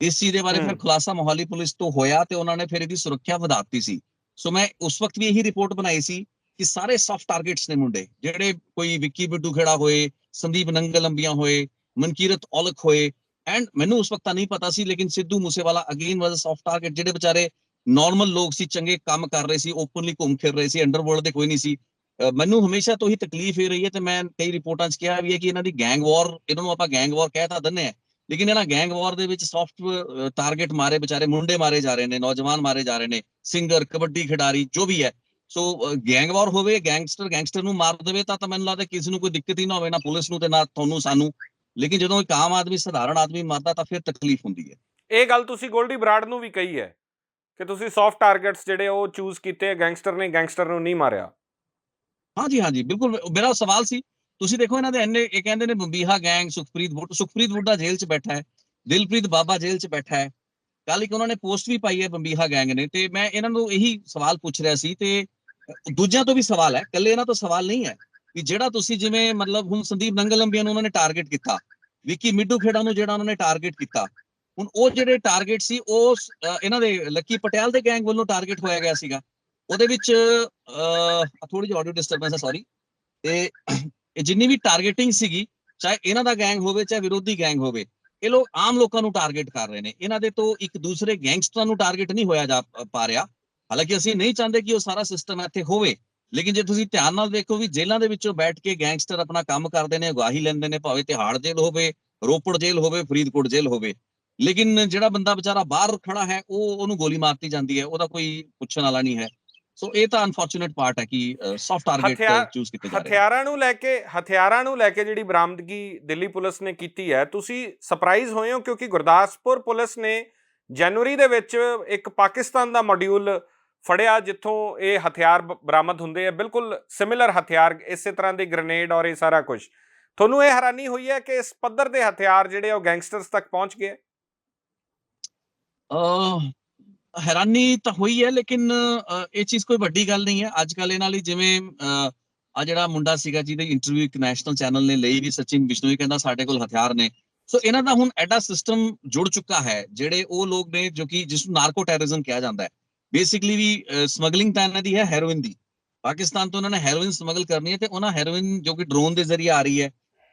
ਇਸ ਚੀਜ਼ ਦੇ ਬਾਰੇ ਫਿਰ ਖੁਲਾਸਾ ਮੋਹਾਲੀ ਪੁਲਿਸ ਤੋਂ ਹੋਇਆ, ਤੇ ਉਹਨਾਂ ਨੇ ਫਿਰ ਇਹਦੀ ਸੁਰੱਖਿਆ ਵਧਾਤੀ ਸੀ। ਸੋ ਮੈਂ ਉਸ ਵਕਤ ਵੀ ਇਹੀ ਰਿਪੋਰਟ ਬਣਾਈ ਸੀ ਕਿ ਸਾਰੇ ਸੌਫਟ ਟਾਰਗੇਟਸ ਨੇ ਮੁੰਡੇ, ਜਿਹੜੇ ਕੋਈ ਵਿੱਕੀ ਬਿੱਟੂ ਖੇੜਾ ਹੋਏ, ਸੰਦੀਪ ਨੰਗਲ ਅੰਬੀਆਂ ਹੋਏ, ਮਨਕੀਰਤ ਔਲਖ ਹੋਏ, ਐਂਡ ਮੈਨੂੰ ਉਸ ਵਕਤ ਤਾਂ ਨਹੀਂ ਪਤਾ ਸੀ, ਲੇਕਿਨ ਸਿੱਧੂ ਮੂਸੇਵਾਲਾ ਅਗੇਨ ਵਾਸ ਅ ਸੌਫਟ ਟਾਰਗੇਟ। ਜਿਹੜੇ ਵਿਚਾਰੇ ਨਾਰਮਲ ਲੋਕ ਸੀ, ਚੰਗੇ ਕੰਮ ਕਰ ਰਹੇ ਸੀ, ਓਪਨਲੀ ਘੁੰਮ ਫਿਰ ਰਹੇ ਸੀ, ਅੰਡਰਵਰਲਡ ਦੇ ਕੋਈ ਨਹੀਂ ਸੀ। ਮੈਨੂੰ ਹਮੇਸ਼ਾ ਤੋਂ ਹੀ ਤਕਲੀਫ ਇਹ ਰਹੀ ਹੈ, ਤੇ ਮੈਂ ਕਈ ਰਿਪੋਰਟਾਂ 'ਚ ਕਿਹਾ ਵੀ ਹੈ ਕਿ ਇਹਨਾਂ ਦੀ ਗੈਂਗ ਵਾਰ, ਇਹਨਾਂ ਨੂੰ ਆਪਾਂ ਗੈਂਗ ਵਾਰ ਕਹਿ ਤਾਂ ਦਿੰਦੇ ਆ, ਲੇਕਿਨ ਇਹਨਾਂ ਗੈਂਗ ਵਾਰ ਦੇ ਵਿੱਚ ਸੌਫਟ ਟਾਰਗੇਟ ਮਾਰੇ, ਵਿਚਾਰੇ ਮੁੰਡੇ ਮਾਰੇ ਜਾ ਰਹੇ ਨੇ, ਨੌਜਵਾਨ ਮਾਰੇ ਜਾ ਰਹੇ ਨੇ, ਸਿੰਗਰ, ਕਬੱਡੀ ਖਿਡਾਰੀ, ਜੋ ਵੀ ਹੈ। ਸੋ ਗੈਂਗ ਵਾਰ ਹੋਵੇ, ਗੈਂਗਸਟਰ ਨੂੰ ਮਾਰ ਦੇਵੇ ਤਾਂ ਮੈਨੂੰ ਲੱਗਦਾ ਕਿਸੇ ਨੂੰ ਕੋਈ ਦਿੱਕਤ ਹੀ ਨਾ ਹੋਵੇ, ਨਾ ਪੁਲਿਸ ਨੂੰ ਤੇ ਨਾ ਤੁਹਾਨੂੰ ਸਾਨੂੰ। ਲੇਕਿਨ ਜਦੋਂ ਇੱਕ ਆਮ ਆਦਮੀ, ਸਧਾਰਨ ਆਦਮੀ ਮਾਰਦਾ ਤਾਂ ਫਿਰ ਤਕਲੀਫ ਹੁੰਦੀ ਹੈ। ਇਹ ਗੱਲ ਤੁਸੀਂ ਗੋਲਡੀ ਬਰਾੜ ਨੂੰ ਵੀ ਕਹੀ ਹੈ ਕਿ ਤੁਸੀਂ ਸੌਫਟ ਟਾਰਗੇਟਸ ਜਿਹੜੇ ਉਹ ਚੂਜ਼ ਕੀਤੇ, ਗੈਂਗਸਟਰ ਨੇ ਗੈਂਗਸਟਰ ਨੂੰ ਨਹੀਂ ਮਾਰਿਆ। ਹਾਂਜੀ ਹਾਂਜੀ ਬਿਲਕੁਲ, ਮੇਰਾ ਸਵਾਲ ਸੀ। ਤੁਸੀਂ ਦੇਖੋ ਇਹਨਾਂ ਦੇ ਇੰਨੇ, ਇਹ ਕਹਿੰਦੇ ਨੇ ਬੰਬੀਹਾ ਗੈਂਗ, ਸੁਖਪ੍ਰੀਤ ਬੁੱਢਾ ਜੇਲ੍ਹ 'ਚ ਬੈਠਾ ਹੈ, ਦਿਲਪ੍ਰੀਤ ਬਾਬਾ ਜੇਲ੍ਹ 'ਚ ਬੈਠਾ ਹੈ। ਕੱਲ ਇੱਕ ਉਹਨਾਂ ਨੇ ਪੋਸਟ ਵੀ ਪਾਈ ਹੈ ਬੰਬੀਹਾ ਗੈਂਗ ਨੇ, ਤੇ ਮੈਂ ਇਹਨਾਂ ਨੂੰ ਇਹੀ ਸਵਾਲ ਪੁੱਛ ਰਿਹਾ ਸੀ, ਤੇ ਦੂਜਿਆਂ ਤੋਂ ਵੀ ਸਵਾਲ ਹੈ, ਇਕੱਲੇ ਇਹਨਾਂ ਤੋਂ ਸਵਾਲ ਨਹੀਂ ਹੈ, ਕਿ ਜਿਹੜਾ ਤੁਸੀਂ ਜਿਵੇਂ ਮਤਲਬ ਹੁਣ ਸੰਦੀਪ ਨੰਗਲ ਅੰਬੀਆਂ ਨੂੰ ਉਹਨਾਂ ਨੇ ਟਾਰਗੇਟ ਕੀਤਾ, ਵਿੱਕੀ ਮਿੱਡੂ ਖੇੜਾ ਨੂੰ ਜਿਹੜਾ ਉਹਨਾਂ ਨੇ ਟਾਰਗੇਟ ਕੀਤਾ, ਹੁਣ ਉਹ ਜਿਹੜੇ ਟਾਰਗੇਟ ਸੀ ਉਹ ਇਹਨਾਂ ਦੇ ਲੱਕੀ ਪਟਿਆਲ ਦੇ ਗੈਂਗ ਵੱਲੋਂ ਟਾਰਗੇਟ ਹੋਇਆ ਗਿਆ ਸੀਗਾ। ਉਹਦੇ ਵਿੱਚ ਥੋੜੀ ਜਿਹੀ ਆਡੀਓ ਡਿਸਟਰਬੈਂਸ ਹੈ, ਸੌਰੀ। ਤੇ ਇਹ ਜਿੰਨੀ ਵੀ ਟਾਰਗੇਟਿੰਗ ਸੀਗੀ, ਚਾਹੇ ਇਹਨਾਂ ਦਾ ਗੈਂਗ ਹੋਵੇ, ਚਾਹੇ ਵਿਰੋਧੀ ਗੈਂਗ ਹੋਵੇ, ਇਹ ਲੋਕ ਆਮ ਲੋਕਾਂ ਨੂੰ ਟਾਰਗੇਟ ਕਰ ਰਹੇ ਨੇ। ਇਹਨਾਂ ਦੇ ਤੋਂ ਇੱਕ ਦੂਸਰੇ ਗੈਂਗਸਟਰਾਂ ਨੂੰ ਟਾਰਗੇਟ ਨਹੀਂ ਹੋਇਆ ਜਾ ਪਾ ਰਿਹਾ। ਹਾਲਾਂਕਿ ਅਸੀਂ ਨਹੀਂ ਚਾਹੁੰਦੇ ਕਿ ਉਹ ਸਾਰਾ ਸਿਸਟਮ ਇੱਥੇ ਹੋਵੇ, ਲੇਕਿਨ ਜੇ ਤੁਸੀਂ ਧਿਆਨ ਨਾਲ ਦੇਖੋ ਵੀ ਜੇਲ੍ਹਾਂ ਦੇ ਵਿੱਚੋਂ ਬੈਠ ਕੇ ਗੈਂਗਸਟਰ ਆਪਣਾ ਕੰਮ ਕਰਦੇ ਨੇ, ਅਗਵਾਹੀ ਲੈਂਦੇ ਨੇ, ਭਾਵੇਂ ਤਿਹਾੜ ਜੇਲ੍ਹ ਹੋਵੇ, ਰੋਪੜ ਜੇਲ੍ਹ ਹੋਵੇ, ਫਰੀਦਕੋਟ ਜੇਲ੍ਹ ਹੋਵੇ, ਲੇਕਿਨ ਜਿਹੜਾ ਬੰਦਾ ਵਿਚਾਰਾ ਬਾਹਰ ਖੜਾ ਹੈ, ਉਹਨੂੰ ਗੋਲੀ ਮਾਰਤੀ ਜਾਂਦੀ ਹੈ, ਉਹਦਾ ਕੋਈ ਪੁੱਛਣ ਵਾਲਾ ਨਹੀਂ ਹੈ। ਸੋ ਇਹ ਤਾਂ ਅਨਫੋਰਚੂਨੇਟ ਪਾਰਟ ਹੈ ਕਿ ਸੌਫਟ ਟਾਰਗੇਟ ਚੂਜ਼ ਕੀਤੇ ਜਾ ਰਹੇ ਨੇ। ਹਥਿਆਰਾਂ ਨੂੰ ਲੈ ਕੇ ਜਿਹੜੀ ਬਰਾਮਦਗੀ ਦਿੱਲੀ ਪੁਲਿਸ ਨੇ ਕੀਤੀ ਹੈ, ਤੁਸੀਂ ਸਰਪ੍ਰਾਈਜ਼ ਹੋਏ ਹੋ? ਕਿਉਂਕਿ ਗੁਰਦਾਸਪੁਰ ਪੁਲਿਸ ਨੇ ਜਨਵਰੀ ਦੇ ਵਿੱਚ ਇੱਕ ਪਾਕਿਸਤਾਨ ਦਾ ਮੋਡਿਊਲ ਫੜਿਆ, ਜਿੱਥੋਂ ਇਹ ਹਥਿਆਰ ਬਰਾਮਦ ਹੁੰਦੇ ਆ, ਬਿਲਕੁਲ ਸਿਮਿਲਰ ਹਥਿਆਰ, ਇਸੇ ਤਰ੍ਹਾਂ ਦੇ ਗ੍ਰੇਨੇਡ ਔਰ ਇਹ ਸਾਰਾ ਕੁਝ। ਤੁਹਾਨੂੰ ਇਹ ਹੈਰਾਨੀ ਹੋਈ ਹੈ ਕਿ ਇਸ ਪੱਧਰ ਦੇ ਹਥਿਆਰ ਜਿਹੜੇ ਉਹ ਗੈਂਗਸਟਰਸ ਤੱਕ ਪਹੁੰਚ ਗਏ? ਹੈਰਾਨੀ ਤਾਂ ਹੋਈ ਹੈ, ਲੇਕਿਨ ਇਹ ਚੀਜ਼ ਕੋਈ ਵੱਡੀ ਗੱਲ ਨਹੀਂ ਹੈ। ਅੱਜ ਕੱਲ ਇਹਨਾਂ ਲਈ ਜਿਵੇਂ ਆ ਜਿਹੜਾ ਮੁੰਡਾ ਸੀਗਾ ਜਿਹਦੀ ਇੰਟਰਵਿਊ ਇੱਕ ਨੈਸ਼ਨਲ ਚੈਨਲ ਨੇ ਲਈ ਵੀ, ਸਚਿਨ ਬਿਸ਼ਨੋਈ, ਕਹਿੰਦਾ ਸਾਡੇ ਕੋਲ ਹਥਿਆਰ ਨੇ। ਸੋ ਇਹਨਾਂ ਦਾ ਹੁਣ ਐਡਾ ਸਿਸਟਮ ਜੁੜ ਚੁੱਕਾ ਹੈ, ਜਿਹੜੇ ਉਹ ਲੋਕ ਨੇ ਜੋ ਕਿ ਜਿਸ ਨੂੰ ਨਾਰਕੋ ਟੈਰਰਿਜ਼ਮ ਕਿਹਾ ਜਾਂਦਾ ਹੈ, ਬੇਸਿਕਲੀ ਵੀ ਸਮਗਲਿੰਗ ਤਾਂ ਇਹਨਾਂ ਦੀ ਹੈ ਹੈਰੋਇਨ ਦੀ। ਪਾਕਿਸਤਾਨ ਤੋਂ ਇਹਨਾਂ ਨੇ ਹੈਰੋਇਨ ਸਮਗਲ ਕਰਨੀ ਹੈ, ਤੇ ਉਹਨਾਂ ਹੈਰੋਇਨ ਜੋ ਕਿ ਡਰੋਨ ਦੇ ਜ਼ਰੀਏ ਆ ਰਹੀ ਹੈ,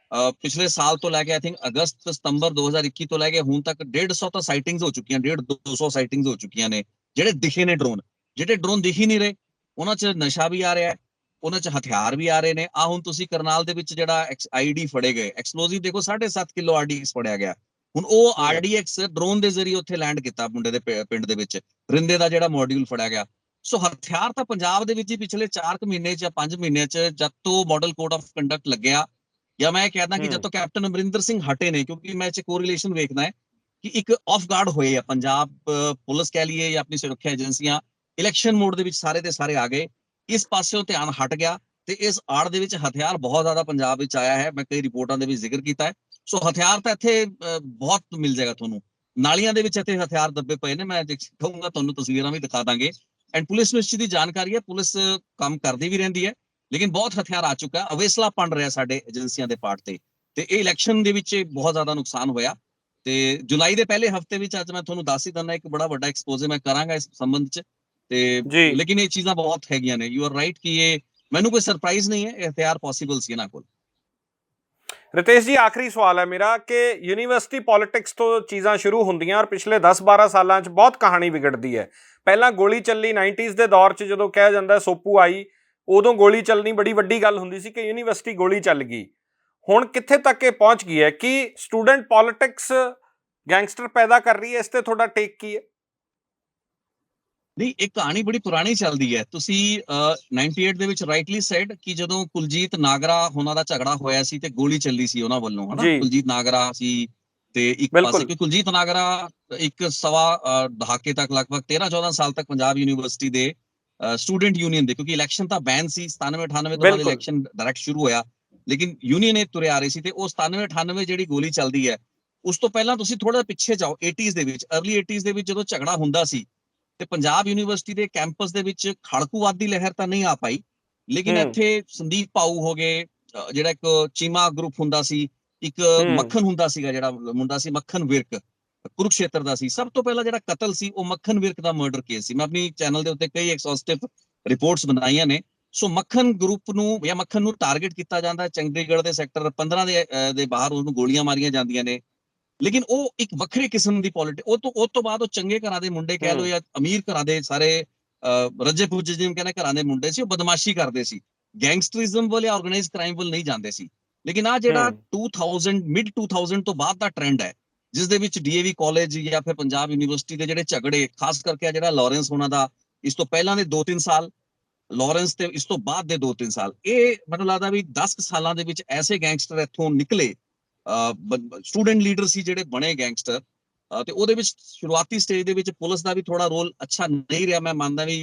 ਪਿਛਲੇ ਸਾਲ ਤੋਂ ਲੈ ਕੇ ਆਈ ਥਿੰਕ ਅਗਸਤ ਸਤੰਬਰ 2021 ਤੋਂ ਲੈ ਕੇ ਹੁਣ ਤੱਕ 150 ਤਾਂ ਸਾਈਟਿੰਗਸ ਹੋ ਚੁੱਕੀਆਂ, 150-200 ਸਾਈਟਿੰਗਸ ਹੋ ਚੁੱਕੀਆਂ ਨੇ। ਜਿਹੜੇ ਦਿਖੇ ਨੇ ਡਰੋਨ, ਜਿਹੜੇ ਡਰੋਨ ਦਿਖ ਹੀ ਨਹੀਂ ਰਹੇ, ਉਹਨਾਂ 'ਚ ਨਸ਼ਾ ਵੀ ਆ ਰਿਹਾ ਹੈ, ਉਹਨਾਂ 'ਚ ਹਥਿਆਰ ਵੀ ਆ ਰਹੇ ਨੇ। ਆ ਹੁਣ ਤੁਸੀਂ ਕਰਨਾਲ ਦੇ ਵਿੱਚ ਜਿਹੜਾ ਆਈਡੀ ਫੜੇ ਗਏ, ਐਕਸਪਲੋਸਿਵ ਦੇਖੋ, 7.5 ਕਿਲੋ ਆਰਡੀਐਕਸ ਫੜਿਆ ਗਿਆ। ਹੁਣ ਉਹ ਆਰਡੀਐਕਸ ਡਰੋਨ ਦੇ ਜ਼ਰੀਏ ਉੱਥੇ ਲੈਂਡ ਕੀਤਾ ਮੁੰਡੇ ਦੇ ਪਿੰਡ ਦੇ ਵਿੱਚ, ਰਿੰਦੇ ਦਾ ਜਿਹੜਾ ਮੋਡਿਊਲ ਫੜਿਆ ਗਿਆ। ਸੋ ਹਥਿਆਰ ਤਾਂ ਪੰਜਾਬ ਦੇ ਵਿੱਚ ਹੀ ਪਿਛਲੇ 4 ਮਹੀਨੇ 'ਚ ਜਾਂ 5 ਮਹੀਨਿਆਂ 'ਚ, ਜਦ ਤੋਂ ਮਾਡਲ ਕੋਡ ਆਫ ਕੰਡਕਟ ਲੱਗਿਆ, ਜਾਂ ਮੈਂ ਕਹਿਦਾ ਕਿ ਜਦ ਤੋਂ ਕੈਪਟਨ ਅਮਰਿੰਦਰ ਸਿੰਘ ਹਟੇ ਨੇ, ਕਿਉਂਕਿ ਮੈਂ ਇਹ 'ਚ ਕੋਰਿਲੇਸ਼ਨ ਵੇਖਦਾ ਹੈ ਕਿ ਇੱਕ ਆਫ ਗਾਰਡ ਹੋਏ ਆ ਪੰਜਾਬ ਪੁਲਿਸ ਕਹਿ ਲਈਏ ਜਾਂ ਆਪਣੀ ਸੁਰੱਖਿਆ ਏਜੰਸੀਆਂ, ਇਲੈਕਸ਼ਨ ਮੋਡ ਦੇ ਵਿੱਚ ਸਾਰੇ ਦੇ ਸਾਰੇ ਆ ਗਏ। ਇਸ ਪਾਸਿਓਂ ਧਿਆਨ ਹਟ ਗਿਆ ਤੇ ਇਸ ਆੜ ਦੇ ਵਿੱਚ ਹਥਿਆਰ ਬਹੁਤ ਜ਼ਿਆਦਾ ਪੰਜਾਬ ਵਿੱਚ ਆਇਆ ਹੈ। ਮੈਂ ਕਈ ਰਿਪੋਰਟਾਂ ਦੇ ਵਿੱਚ ਜ਼ਿਕਰ ਕੀਤਾ ਹੈ। ਸੋ ਹਥਿਆਰ ਤਾਂ ਇੱਥੇ ਬਹੁਤ ਮਿਲ ਜਾਏਗਾ ਤੁਹਾਨੂੰ। ਨਾਲੀਆਂ ਦੇ ਵਿੱਚ ਇੱਥੇ ਹਥਿਆਰ ਦੱਬੇ ਪਏ ਨੇ, ਮੈਂ ਕਹੂੰਗਾ ਤੁਹਾਨੂੰ ਤਸਵੀਰਾਂ ਵੀ ਦਿਖਾ ਦਾਂਗੇ। ਐਂਡ ਪੁਲਿਸ ਨੂੰ ਇਸ ਚੀਜ਼ ਦੀ ਜਾਣਕਾਰੀ ਹੈ, ਪੁਲਿਸ ਕੰਮ ਕਰਦੀ ਵੀ ਰਹਿੰਦੀ ਹੈ, ਲੇਕਿਨ ਬਹੁਤ ਹਥਿਆਰ ਆ ਚੁੱਕਾ, ਅਵੇਸਲਾ ਬਣ ਰਿਹਾ ਸਾਡੇ ਏਜੰਸੀਆਂ ਦੇ ਪਾਰਟ ਤੇ ਇਹ ਇਲੈਕਸ਼ਨ ਦੇ ਵਿੱਚ ਬਹੁਤ ਜ਼ਿਆਦਾ ਨੁਕਸਾਨ ਹੋਇਆ। ਤੇ ਜੁਲਾਈ ਦੇ ਪਹਿਲੇ ਹਫਤੇ ਵਿੱਚ ਅੱਜ ਮੈਂ ਤੁਹਾਨੂੰ ਦੱਸ ਹੀ ਦਿੰਦਾ, ਇੱਕ ਬੜਾ ਵੱਡਾ ਐਕਸਪੋਜ਼ੇ ਮੈਂ ਕਰਾਂਗਾ ਇਸ ਸੰਬੰਧ ਚ। ਤੇ ਜੀ ਲੇਕਿਨ ਇਹ ਚੀਜ਼ਾਂ ਬਹੁਤ ਹੈਗੀਆਂ ਨੇ, ਯੂ ਆਰ ਰਾਈਟ ਕਿ ਇਹ ਮੈਨੂੰ ਕੋਈ ਸਰਪ੍ਰਾਈਜ਼ ਨਹੀਂ ਹੈ, ਇਹ ਹਥਿਆਰ ਪੋਸੀਬਲ ਸੀ ਇਹਨਾਂ ਕੋਲ। ਰਿਤੇਸ਼ ਜੀ, ਆਖਰੀ ਸਵਾਲ ਹੈ ਮੇਰਾ ਕਿ ਯੂਨੀਵਰਸਿਟੀ ਪੋਲਿਟਿਕਸ ਤੋਂ ਚੀਜ਼ਾਂ ਸ਼ੁਰੂ ਹੁੰਦੀਆਂ ਔਰ ਪਿਛਲੇ 10-12 ਸਾਲਾਂ 'ਚ ਬਹੁਤ ਕਹਾਣੀ ਵਿਗੜਦੀ ਹੈ। ਪਹਿਲਾਂ ਗੋਲੀ ਚੱਲੀ 90s ਦੇ ਦੌਰ 'ਚ, ਜਦੋਂ ਕਿਹਾ ਜਾਂਦਾ ਸੋਪੂ ਆਈ, ਉਦੋਂ ਗੋਲੀ ਚੱਲਣੀ ਬੜੀ ਵੱਡੀ ਗੱਲ ਹੁੰਦੀ ਸੀ ਕਿ ਯੂਨੀਵਰਸਿਟੀ ਗੋਲੀ ਚੱਲ ਗਈ। ਹੁਣ ਕਿੱਥੇ ਤੱਕ ਇਹ ਪਹੁੰਚ ਗਈ ਹੈ? ਕਿ ਸਟੂਡੈਂਟ ਪੋਲਿਟਿਕਸ ਗੈਂਗਸਟਰ ਪੈਦਾ ਕਰ ਰਹੀ ਹੈ? ਇਸ ਤੇ ਤੁਹਾਡਾ ਟੇਕ ਕੀ ਹੈ? ਨਹੀਂ, ਇਹ ਕਹਾਣੀ ਬੜੀ ਪੁਰਾਣੀ ਚੱਲਦੀ ਹੈ। ਤੁਸੀਂ 98 ਦੇ ਵਿੱਚ ਰਾਈਟਲੀ ਸੈਡ ਕਿ ਜਦੋਂ ਕੁਲਜੀਤ ਨਾਗਰਾ ਉਹਨਾਂ ਦਾ ਝਗੜਾ ਹੋਇਆ ਸੀ ਤੇ ਗੋਲੀ ਚੱਲੀ ਸੀ ਉਹਨਾਂ ਵੱਲੋਂ, ਹਨਾ, ਜੀ ਕੁਲਜੀਤ ਨਾਗਰਾ ਸੀ ਤੇ ਇੱਕ ਪਾਸੇ ਬਿਲਕੁਲ। ਕਿ ਕੁਲਜੀਤ ਨਾਗਰਾ ਇੱਕ ਸਵਾ ਦਹਾਕੇ ਤੱਕ, ਲਗਭਗ 13-14 ਸਾਲ ਤੱਕ ਪੰਜਾਬ ਯੂਨੀਵਰਸਿਟੀ ਦੇ ਸਟੂਡੈਂਟ ਯੂਨੀਅਨ ਦੇ, ਕਿਉਂਕਿ ਇਲੈਕਸ਼ਨ ਤਾਂ ਬੈਨ ਸੀ 97-98 ਤੋਂ ਬਾਅਦ ਬਿਲਕੁਲ ਇਲੈਕਸ਼ਨ ਡਾਇਰੈਕਟ ਸ਼ੁਰੂ ਹੋਇਆ, ਲੇਕਿਨ ਯੂਨੀਅਨ ਇਹ ਤੁਰੇ ਆ ਰਹੀ ਸੀ। ਤੇ ਉਹ 97-98 ਜਿਹੜੀ ਗੋਲੀ ਚੱਲਦੀ ਹੈ, ਉਸ ਤੋਂ ਪਹਿਲਾਂ ਤੁਸੀਂ ਥੋੜਾ ਪਿੱਛੇ ਜਾਓ 80s ਦੇ ਵਿੱਚ, ਅਰਲੀ 80s ਦੇ ਵਿੱਚ ਜਦੋਂ ਝਗੜਾ ਹੁੰਦਾ ਸੀ ਤੇ ਪੰਜਾਬ ਯੂਨੀਵਰਸਿਟੀ ਦੇ ਕੈਂਪਸ ਦੇ ਵਿੱਚ ਖੜਕੂਵਾਦੀ ਲਹਿਰ ਤਾਂ ਨਹੀਂ ਆ ਪਾਈ, ਲੇਕਿਨ ਇੱਥੇ ਸੰਦੀਪ ਪਾਊ ਹੋ ਗਏ, ਜਿਹੜਾ ਇੱਕ ਚੀਮਾ ਗਰੁੱਪ ਹੁੰਦਾ ਸੀ, ਇੱਕ ਮੱਖਣ ਹੁੰਦਾ ਸੀਗਾ, ਜਿਹੜਾ ਮੁੰਡਾ ਸੀ ਮੱਖਣ ਵਿਰਕ, ਕੁਰੂਕਸ਼ੇਤਰ ਦਾ ਸੀ। ਸਭ ਤੋਂ ਪਹਿਲਾਂ ਜਿਹੜਾ ਕਤਲ ਸੀ ਉਹ ਮੱਖਣ ਵਿਰਕ ਦਾ ਮਰਡਰ ਕੇਸ ਸੀ। ਮੈਂ ਆਪਣੀ ਚੈਨਲ ਦੇ ਉੱਤੇ ਕਈ ਐਕਸਹੌਸਟਿਵ ਰਿਪੋਰਟਸ ਬਣਾਈਆਂ ਨੇ। ਸੋ ਮੱਖਣ ਗਰੁੱਪ ਨੂੰ ਜਾਂ ਮੱਖਣ ਨੂੰ ਟਾਰਗੇਟ ਕੀਤਾ ਜਾਂਦਾ, ਚੰਡੀਗੜ੍ਹ ਦੇ ਸੈਕਟਰ 15 ਦੇ ਬਾਹਰ ਉਹਨੂੰ ਗੋਲੀਆਂ ਮਾਰੀਆਂ ਜਾਂਦੀਆਂ ਨੇ। ਲੇਕਿਨ ਉਹ ਇੱਕ ਵੱਖਰੇ ਕਿਸਮ ਦੀ ਪੋਲਿਟਿਕ, ਉਹ ਤੋਂ ਬਾਅਦ ਉਹ ਚੰਗੇ ਘਰਾਂ ਦੇ ਮੁੰਡੇ ਕਹਿ ਲਓ ਜਾਂ ਅਮੀਰ ਘਰਾਂ ਦੇ ਸਾਰੇ ਰੱਜੇ ਪੁੱਜੇ ਜਿਵੇਂ ਕਹਿੰਦੇ ਘਰਾਂ ਦੇ ਮੁੰਡੇ ਸੀ, ਉਹ ਬਦਮਾਸ਼ੀ ਕਰਦੇ ਸੀ, ਗੈਂਗਸਟਰਿਜ਼ਮ ਵੱਲ ਜਾਂ ਆਰਗੇਨਾਈਜ਼ਡ ਕ੍ਰਾਈਮ ਵੱਲ ਨਹੀਂ ਜਾਂਦੇ ਸੀ। ਲੇਕਿਨ ਆ ਜਿਹੜਾ 2000 ਮਿਡ 2000 ਤੋਂ ਬਾਅਦ ਦਾ ਟ੍ਰੈਂਡ ਹੈ, ਜਿਸ ਦੇ ਵਿੱਚ ਡੀਏਵੀ ਕਾਲਜ ਜਾਂ ਫਿਰ ਪੰਜਾਬ ਯੂਨੀਵਰਸਿਟੀ ਦੇ ਜਿਹੜੇ ਝਗੜੇ, ਖਾਸ ਕਰਕੇ ਜਿਹੜਾ ਲਾਰੈਂਸ ਹੋਣਾ ਦਾ, ਇਸ ਤੋਂ ਪਹਿਲਾਂ ਦੇ 2-3 ਸਾਲ ਲਾਰੈਂਸ ਤੇ ਇਸ ਤੋਂ ਬਾਅਦ ਦੇ 2-3 ਸਾਲ, ਇਹ ਮੈਨੂੰ ਲੱਗਦਾ ਵੀ 10 ਸਾਲਾਂ ਦੇ ਵਿੱਚ ਐਸੇ ਗੈਂਗਸਟਰ ਇੱਥੋਂ ਨਿਕਲੇ, ਸਟੂਡੈਂਟ ਲੀਡਰ ਸੀ ਜਿਹੜੇ ਬਣੇ ਗੈਂਗਸਟਰ। ਤੇ ਉਹਦੇ ਵਿੱਚ ਸ਼ੁਰੂਆਤੀ ਸਟੇਜ ਦੇ ਵਿੱਚ ਪੁਲਿਸ ਦਾ ਵੀ ਥੋੜਾ ਰੋਲ ਅੱਛਾ ਨਹੀਂ ਰਿਹਾ। ਮੈਂ ਮੰਨਦਾ ਵੀ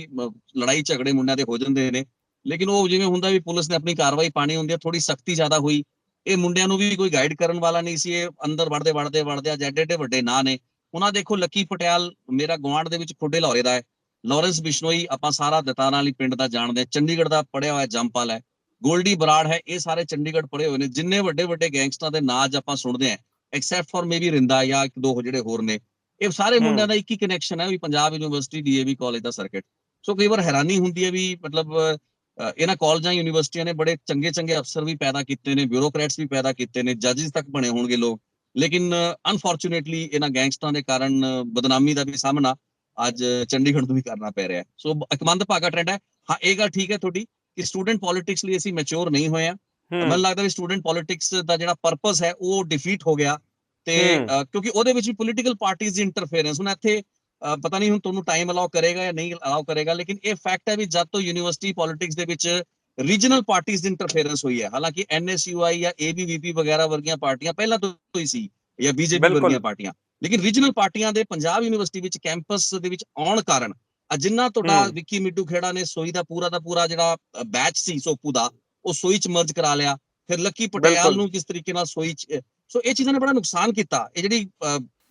ਲੜਾਈ ਝਗੜੇ ਮੁੰਡਿਆਂ ਦੇ ਹੋ ਜਾਂਦੇ ਨੇ, ਲੇਕਿਨ ਉਹ ਜਿਵੇਂ ਹੁੰਦਾ ਵੀ ਪੁਲਿਸ ਨੇ ਆਪਣੀ ਕਾਰਵਾਈ ਪਾਣੀ ਹੁੰਦੀ ਹੈ, ਥੋੜੀ ਸਖਤੀ ਜ਼ਿਆਦਾ ਹੋਈ। ਇਹ ਮੁੰਡਿਆਂ ਨੂੰ ਵੀ ਕੋਈ ਗਾਈਡ ਕਰਨ ਵਾਲਾ ਨਹੀਂ ਸੀ, ਇਹ ਅੰਦਰ ਵੜਦੇ ਅੱਜ ਐਡੇ ਵੱਡੇ ਨਾਂ ਨੇ। ਉਹਨਾਂ ਦੇਖੋ ਲੱਕੀ ਪਟਿਆਲ ਮੇਰਾ ਗੁਆਂਢ ਦੇ ਵਿੱਚ ਖੁੱਡੇ ਲਾਹੌਰੇ ਦਾ ਹੈ, ਲਾਰੈਂਸ ਬਿਸ਼ਨੋਈ ਆਪਾਂ ਸਾਰਾ ਦਤਾਰਾਂ ਵਾਲੀ ਪਿੰਡ ਦਾ ਜਾਣਦੇ, ਚੰਡੀਗੜ੍ਹ ਦਾ ਪੜਿਆ ਹੋਇਆ ਜੰਪਾਲ ਹੈ, ਗੋਲਡੀ ਬਰਾੜ ਹੈ, ਇਹ ਸਾਰੇ ਚੰਡੀਗੜ੍ਹ ਪੜ੍ਹੇ ਹੋਏ ਨੇ। ਜਿੰਨੇ ਵੱਡੇ ਗੈਂਗਸਟਰਾਂ ਦੇ ਨਾਂ ਅੱਜ ਆਪਾਂ ਸੁਣਦੇ ਹਾਂ, ਐਕਸੈਪਟ ਫॉर ਮੇਬੀ ਰਿੰਦਾ ਜਾਂ ਇੱਕ ਦੋ ਜਿਹੜੇ ਹੋਰ ਨੇ, ਇਹ ਸਾਰੇ ਮੁੰਡਿਆਂ ਦਾ ਇੱਕ ਹੀ ਕਨੈਕਸ਼ਨ ਹੈ ਵੀ ਪੰਜਾਬ ਯੂਨੀਵਰਸਿਟੀ ਡੀਏਵੀ ਕਾਲਜ ਦਾ ਸਰਕਟ। ਸੋ ਕਈ ਵਾਰ ਹੈਰਾਨੀ ਹੁੰਦੀ ਹੈ ਵੀ ਮਤਲਬ ਇਹਨਾਂ ਕਾਲਜਾਂ ਯੂਨੀਵਰਸਿਟੀਆਂ ਨੇ ਬੜੇ ਚੰਗੇ ਅਫਸਰ ਵੀ ਪੈਦਾ ਕੀਤੇ ਨੇ, ਬਿਊਰੋਕਰੈਟਸ ਵੀ ਪੈਦਾ ਕੀਤੇ ਨੇ, ਜੱਜਿਸ ਤੱਕ ਬਣੇ ਹੋਣਗੇ ਲੋਕ, ਲੇਕਿਨ ਅਨਫੋਰਚੂਨੇਟਲੀ ਇਹਨਾਂ ਗੈਂਗਸਟਰਾਂ ਦੇ ਕਾਰਨ ਬਦਨਾਮੀ ਦਾ ਵੀ ਸਾਹਮਣਾ ਅੱਜ ਚੰਡੀਗੜ੍ਹ ਨੂੰ ਵੀ ਕਰਨਾ ਪੈ ਰਿਹਾ। ਸੋ ਇੱਕ ਮੰਦਭਾਗਾ ਟ੍ਰੈਂਡ ਹੈ। ਹਾਂ, ਇਹ ਗੱਲ ਠੀਕ ਹੈ ਤੁਹਾਡੀ ਕਿ ਸਟੂਡੈਂਟ ਪੋਲਿਟਿਕਸ ਲਈ ਅਸੀਂ ਮੈਚੁਰ ਨਹੀਂ ਹੋਏ ਆ। ਮੈਨੂੰ ਲੱਗਦਾ ਵੀ ਸਟੂਡੈਂਟ ਪੋਲਿਟਿਕਸ ਦਾ ਜਿਹੜਾ ਪਰਪਸ ਹੈ ਉਹ ਡਿਫੀਟ ਹੋ ਗਿਆ, ਤੇ ਕਿਉਂਕਿ ਉਹਦੇ ਵਿੱਚ ਵੀ ਪੋਲੀਟੀਕਲ ਪਾਰਟੀਆਂ ਦੀ ਇੰਟਰਫੇਰੈਂਸ। ਹੁਣ ਇੱਥੇ ਪਤਾ ਨਹੀਂ ਹੁਣ ਤੁਹਾਨੂੰ ਟਾਈਮ ਅਲਾਉ ਕਰੇਗਾ ਜਾਂ ਨਹੀਂ ਅਲਾਉ ਕਰੇਗਾ, ਲੇਕਿਨ ਇਹ ਫੈਕਟ ਹੈ ਵੀ ਜਦ ਤੋਂ ਯੂਨੀਵਰਸਿਟੀ ਪੋਲਿਟਿਕਸ ਦੇ ਵਿੱਚ ਰੀਜਨਲ ਪਾਰਟੀਆਂ ਦੀ ਇੰਟਰਫੇਰੈਂਸ ਹੋਈ ਹੈ, ਹਾਲਾਂਕਿ ਐਨਐਸਯੂਆਈ ਜਾਂ ਏਬੀਵੀਪੀ ਵਗੈਰਾ ਵਰਗੀਆਂ ਪਾਰਟੀਆਂ ਪਹਿਲਾਂ ਤੋਂ ਹੀ ਸੀ, ਜਾਂ ਬੀਜੇਪੀ ਵਰਗੀਆਂ ਪਾਰਟੀਆਂ, ਲੇਕਿਨ ਰੀਜਨਲ ਪਾਰਟੀਆਂ ਦੇ ਪੰਜਾਬ ਯੂਨੀਵਰਸਿਟੀ ਵਿੱਚ ਕੈਂਪਸ ਦੇ ਵਿੱਚ ਆਉਣ ਕਾਰਨ ਜਿੰਨਾ ਤੁਹਾਡਾ ਵਿੱਕੀ ਮਿੱਟੂ ਖੇੜਾ ਨੇ ਸੋਈ ਦਾ ਪੂਰਾ ਜਿਹੜਾ ਬੈਚ ਸੀ ਸੋਪੂ ਦਾ, ਉਹ ਸੋਈ ਚ ਮਰਜ ਕਰਾ ਲਿਆ, ਫਿਰ ਲੱਕੀ ਪਟਿਆਲ ਨੂੰ ਕਿਸ ਤਰੀਕੇ ਨਾਲ ਸੋਈ ਚ। ਸੋ ਇਹ ਚੀਜ਼ਾਂ ਨੇ ਬੜਾ ਨੁਕਸਾਨ ਕੀਤਾ। ਇਹ ਜਿਹੜੀ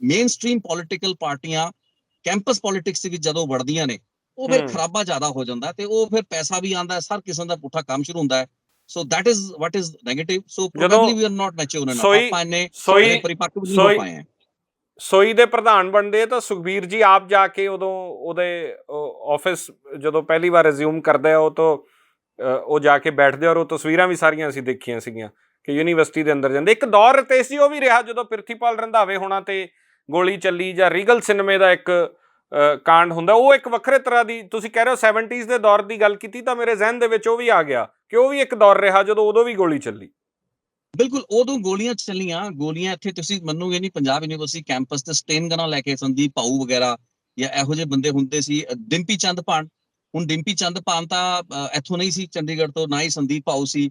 ਮੇਨ ਸਟ੍ਰੀਮ ਪੋਲੀਟੀਕਲ ਪਾਰਟੀਆਂ ਕੈਂਪਸ ਪੋਲਿਟਿਕਸ ਵਿੱਚ ਜਦੋਂ ਵੜਦੀਆਂ ਨੇ, ਉਹ ਫਿਰ ਖਰਾਬਾ ਜ਼ਿਆਦਾ ਹੋ ਜਾਂਦਾ ਤੇ ਉਹ ਫਿਰ ਪੈਸਾ ਵੀ ਆਉਂਦਾ, ਹਰ ਕਿਸਮ ਦਾ ਪੁੱਠਾ ਕੰਮ ਸ਼ੁਰੂ ਹੁੰਦਾ ਹੈ। ਸੋ that is what is negative. So probably we are not mature enough. ਆਪਾਂ ਇੰਨੇ ਪਰਿਪੱਕ ਵੀ ਨਹੀਂ ਹੋ ਪਾਏ ਹਾਂ। ਸੋਈ ਦੇ ਪ੍ਰਧਾਨ ਬਣਦੇ ਤਾਂ ਸੁਖਬੀਰ ਜੀ ਆਪ ਜਾ ਕੇ ਉਦੋਂ ਉਹਦੇ ਆਫਿਸ ਜਦੋਂ ਪਹਿਲੀ ਵਾਰ ਰਿਜ਼ਿਊਮ ਕਰਦੇ ਆ, ਉਹ ਜਾ ਕੇ ਬੈਠਦੇ, ਔਰ ਉਹ ਤਸਵੀਰਾਂ ਵੀ ਸਾਰੀਆਂ ਅਸੀਂ ਦੇਖੀਆਂ ਸੀਗੀਆਂ ਕਿ ਯੂਨੀਵਰਸਿਟੀ ਦੇ ਅੰਦਰ ਜਾਂਦੇ। ਇੱਕ ਦੌਰ ਰਿਤੇਸ਼ ਜੀ ਉਹ ਵੀ ਰਿਹਾ ਜਦੋਂ ਪ੍ਰਿਥੀਪਾਲ ਰੰਧਾਵੇ ਹੋਣਾ ਤੇ ਗੋਲੀ ਚੱਲੀ, ਜਾਂ ਰੀਗਲ ਸਿਨੇਮੇ ਦਾ ਇੱਕ ਕਾਂਡ ਹੁੰਦਾ, ਉਹ ਇੱਕ ਵੱਖਰੇ ਤਰ੍ਹਾਂ ਦੀ, ਤੁਸੀਂ ਕਹਿ ਰਹੇ ਹੋ 70s ਦੇ ਦੌਰ ਦੀ ਗੱਲ ਕੀਤੀ ਤਾਂ ਮੇਰੇ ਜ਼ਿਹਨ ਦੇ ਵਿੱਚ ਉਹ ਵੀ ਆ ਗਿਆ ਕਿ ਉਹ ਵੀ ਇੱਕ ਦੌਰ ਰਿਹਾ ਜਦੋਂ ਉਦੋਂ ਵੀ ਗੋਲੀ ਚੱਲੀ। ਬਿਲਕੁਲ, ਉਦੋਂ ਗੋਲੀਆਂ ਚੱਲੀਆਂ, ਗੋਲੀਆਂ ਇੱਥੇ ਤੁਸੀਂ ਮੰਨੋਗੇ ਨਹੀਂ, ਪੰਜਾਬ ਯੂਨੀਵਰਸਿਟੀ ਕੈਂਪਸ ਤੇ ਸਟੇਨ ਗਨਾਂ ਲੈ ਕੇ ਸੰਦੀਪ ਪਾਊ ਵਗੈਰਾ ਜਾਂ ਇਹੋ ਜਿਹੇ ਬੰਦੇ ਹੁੰਦੇ ਸੀ। ਡਿੰਪੀ ਚੰਦਪਾਨ, ਹੁਣ ਡਿੰਪੀ ਚੰਦਪਾਨ ਤਾਂ ਇੱਥੋਂ ਨਹੀਂ ਸੀ ਚੰਡੀਗੜ੍ਹ ਤੋਂ, ਨਾ ਹੀ ਸੰਦੀਪ ਪਾਊ ਸੀ,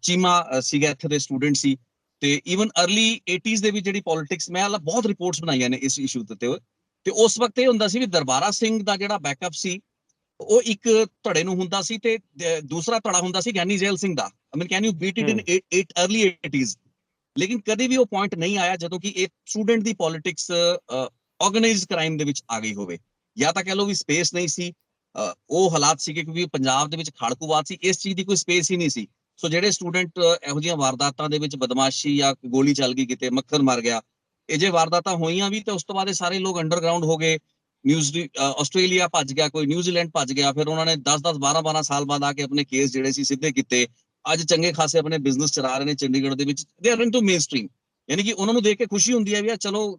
ਚੀਮਾ ਸੀਗਾ ਇੱਥੇ ਦੇ ਸਟੂਡੈਂਟ ਸੀ। ਤੇ ਈਵਨ अर्ਲੀ 80s ਦੇ ਵਿੱਚ ਜਿਹੜੀ ਪੋਲਿਟਿਕਸ ਮੈਂ ਬਹੁਤ ਰਿਪੋਰਟਸ ਬਣਾਈਆਂ ਨੇ ਇਸ ਇਸ਼ੂ ਤੇ ਤੇ ਉਸ ਵਕਤ ਇਹ ਹੁੰਦਾ ਸੀ ਵੀ ਦਰਬਾਰਾ ਸਿੰਘ ਦਾ ਜਿਹੜਾ ਬੈਕਅਪ ਸੀ ਉਹ ਇੱਕ ਧੜੇ ਨੂੰ ਹੁੰਦਾ ਸੀ ਤੇ ਦੂਸਰਾ ਧੜਾ ਹੁੰਦਾ ਸੀ ਗਿਆਨੀ ਜੈਲ ਸਿੰਘ ਦਾ। I mean can you beat it in early 80s। ਲੇਕਿਨ ਕਦੇ ਵੀ ਉਹ ਪੁਆਇੰਟ ਨਹੀਂ ਆਇਆ ਜਦੋਂ ਕਿ ਇਹ ਸਟੂਡੈਂਟ ਦੀ ਪੋਲਿਟਿਕਸ ਆਰਗੇਨਾਈਜ਼ਡ ਕ੍ਰਾਈਮ ਦੇ ਵਿੱਚ ਆ ਗਈ ਹੋਵੇ, ਜਾਂ ਤਾਂ ਕਹਿ ਲਓ ਵੀ ਸਪੇਸ ਨਹੀਂ ਸੀ। ਉਹ ਹਾਲਾਤ ਸੀਗੇ ਕਿਉਂਕਿ ਪੰਜਾਬ ਦੇ ਵਿੱਚ ਖਾੜਕੂਵਾਦ ਸੀ, ਇਸ ਚੀਜ਼ ਦੀ ਕੋਈ ਸਪੇਸ ਹੀ ਨਹੀਂ ਸੀ। ਸੋ ਜਿਹੜੇ ਸਟੂਡੈਂਟ ਇਹੋ ਜਿਹੀਆਂ ਵਾਰਦਾਤਾਂ ਦੇ ਵਿੱਚ ਬਦਮਾਸ਼ੀ ਜਾਂ ਗੋਲੀ ਚੱਲ ਗਈ ਕਿਤੇ, ਮੱਖਣ ਮਰ ਗਿਆ, ਇਹ ਜੇ ਵਾਰਦਾਤਾਂ ਹੋਈਆਂ ਵੀ ਤੇ ਉਸ ਤੋਂ ਬਾਅਦ ਇਹ ਸਾਰੇ ਲੋਕ ਅੰਡਰਗਰਾਉਂਡ ਹੋ ਗਏ। ਆਸਟ੍ਰੇਲੀਆ ਭੱਜ ਗਿਆ, ਕੋਈ ਨਿਊਜ਼ੀਲੈਂਡ ਭੱਜ ਗਿਆ, ਫਿਰ ਉਹਨਾਂ ਨੇ 10-10 12-12 ਸਾਲ ਬਾਅਦ ਆ ਕੇ ਆਪਣੇ ਕੇਸ ਜਿਹੜੇ ਸੀ ਸਿੱਧੇ ਕੀਤੇ। ਅੱਜ ਚੰਗੇ ਖਾਸੇ ਆਪਣੇ ਬਿਜ਼ਨਸ ਚਲਾ ਰਹੇ ਨੇ ਚੰਡੀਗੜ੍ਹ ਦੇ ਵਿੱਚ। They are into main stream, ਯਾਨੀ ਕਿ ਉਹਨਾਂ ਨੂੰ ਦੇਖ ਕੇ ਖੁਸ਼ੀ ਹੁੰਦੀ ਹੈ ਵੀ ਚਲੋ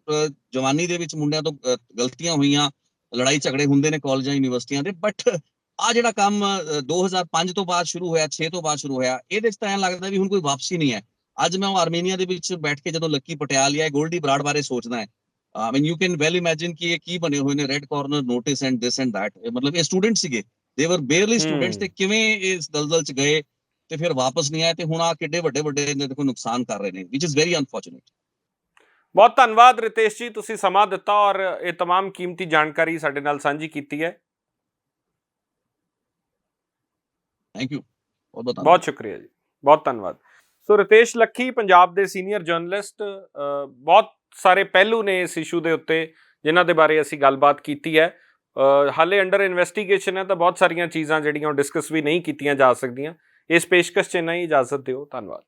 ਜਵਾਨੀ ਦੇ ਵਿੱਚ ਮੁੰਡਿਆਂ ਤੋਂ ਗਲਤੀਆਂ ਹੋਈਆਂ, ਲੜਾਈ ਝਗੜੇ ਹੁੰਦੇ ਨੇ ਕਾਲਜਾਂ ਯੂਨੀਵਰਸਿਟੀਆਂ ਦੇ, ਬਟ ਆ ਜਿਹੜਾ ਕੰਮ 2005 ਤੋਂ ਬਾਅਦ ਸ਼ੁਰੂ ਹੋਇਆ, 6 ਤੋਂ ਬਾਅਦ ਸ਼ੁਰੂ ਹੋਇਆ, ਇਹਦੇ 'ਚ ਤਾਂ ਐਂ ਲੱਗਦਾ ਵੀ ਹੁਣ ਕੋਈ ਵਾਪਸੀ ਨਹੀਂ ਹੈ। ਅੱਜ ਮੈਂ ਆਰਮੀਨੀਆ ਦੇ ਵਿੱਚ ਬੈਠ ਕੇ ਜਦੋਂ ਲੱਕੀ ਪਟਿਆਲ ਜਾਂ ਗੋਲਡੀ ਬਰਾੜ ਬਾਰੇ ਸੋਚਦਾ ਹੈ, ਆਈ ਮੀਨ ਯੂ ਕੈਨ ਵੈਲ ਇਮੇਜਿਨ ਕਿ ਇਹ ਕੀ ਬਣੇ ਹੋਏ ਨੇ, red corner notice and this and that. ਮਤਲਬ ਇਹ ਸਟੂਡੈਂਟ ਸੀਗੇ, ਦੇ ਵਰ ਬੇਅਰਲੀ ਸਟੂਡੈਂਟਸ, ਤੇ ਕਿਵੇਂ ਇਸ ਦਲਦਲ 'ਚ ਗਏ ਤੇ ਫਿਰ ਵਾਪਸ ਨਹੀਂ ਆਏ ਤੇ ਹੁਣ ਆ ਕਿੱਡੇ ਵੱਡੇ ਦੇਖੋ ਨੁਕਸਾਨ ਕਰ ਰਹੇ ਨੇ, ਵਿਚ ਇਜ਼ ਵੈਰੀ ਅਨਫੋਰਚੂਨੇਟ। ਬਹੁਤ ਧੰਨਵਾਦ ਰਿਤੇਸ਼ ਜੀ, ਤੁਸੀਂ ਸਮਾਂ ਦਿੱਤਾ ਔਰ ਇਹ तमाम ਕੀਮਤੀ ਜਾਣਕਾਰੀ ਸਾਡੇ ਨਾਲ ਸਾਂਝੀ ਕੀਤੀ ਹੈ। ਥੈਂਕ ਯੂ, ਬਹੁਤ ਸ਼ੁਕਰੀਆ ਜੀ, ਬਹੁਤ ਧੰਨਵਾਦ। ਸੋ ਰਿਤੇਸ਼ ਲੱਖੀ ਪੰਜਾਬ ਦੇ ਸੀਨੀਅਰ ਜਰਨਲਿਸਟ, ਬਹੁਤ ਸਾਰੇ ਪਹਿਲੂ ਨੇ ਇਸ ਇਸ਼ੂ ਦੇ ਉੱਤੇ ਜਿਨ੍ਹਾਂ ਦੇ ਬਾਰੇ ਅਸੀਂ ਗੱਲਬਾਤ ਕੀਤੀ ਹੈ। ਹਾਲੇ ਅੰਡਰ ਇਨਵੈਸਟੀਗੇਸ਼ਨ ਹੈ ਤਾਂ ਬਹੁਤ ਸਾਰੀਆਂ ਚੀਜ਼ਾਂ ਜਿਹੜੀਆਂ ਉਹ ਡਿਸਕਸ ਵੀ ਨਹੀਂ ਕੀਤੀਆਂ ਜਾ ਸਕਦੀਆਂ। ਇਸ ਪੇਸ਼ਕਸ਼ 'ਚ ਇੰਨਾ ਹੀ, ਇਜਾਜ਼ਤ ਦਿਓ, ਧੰਨਵਾਦ।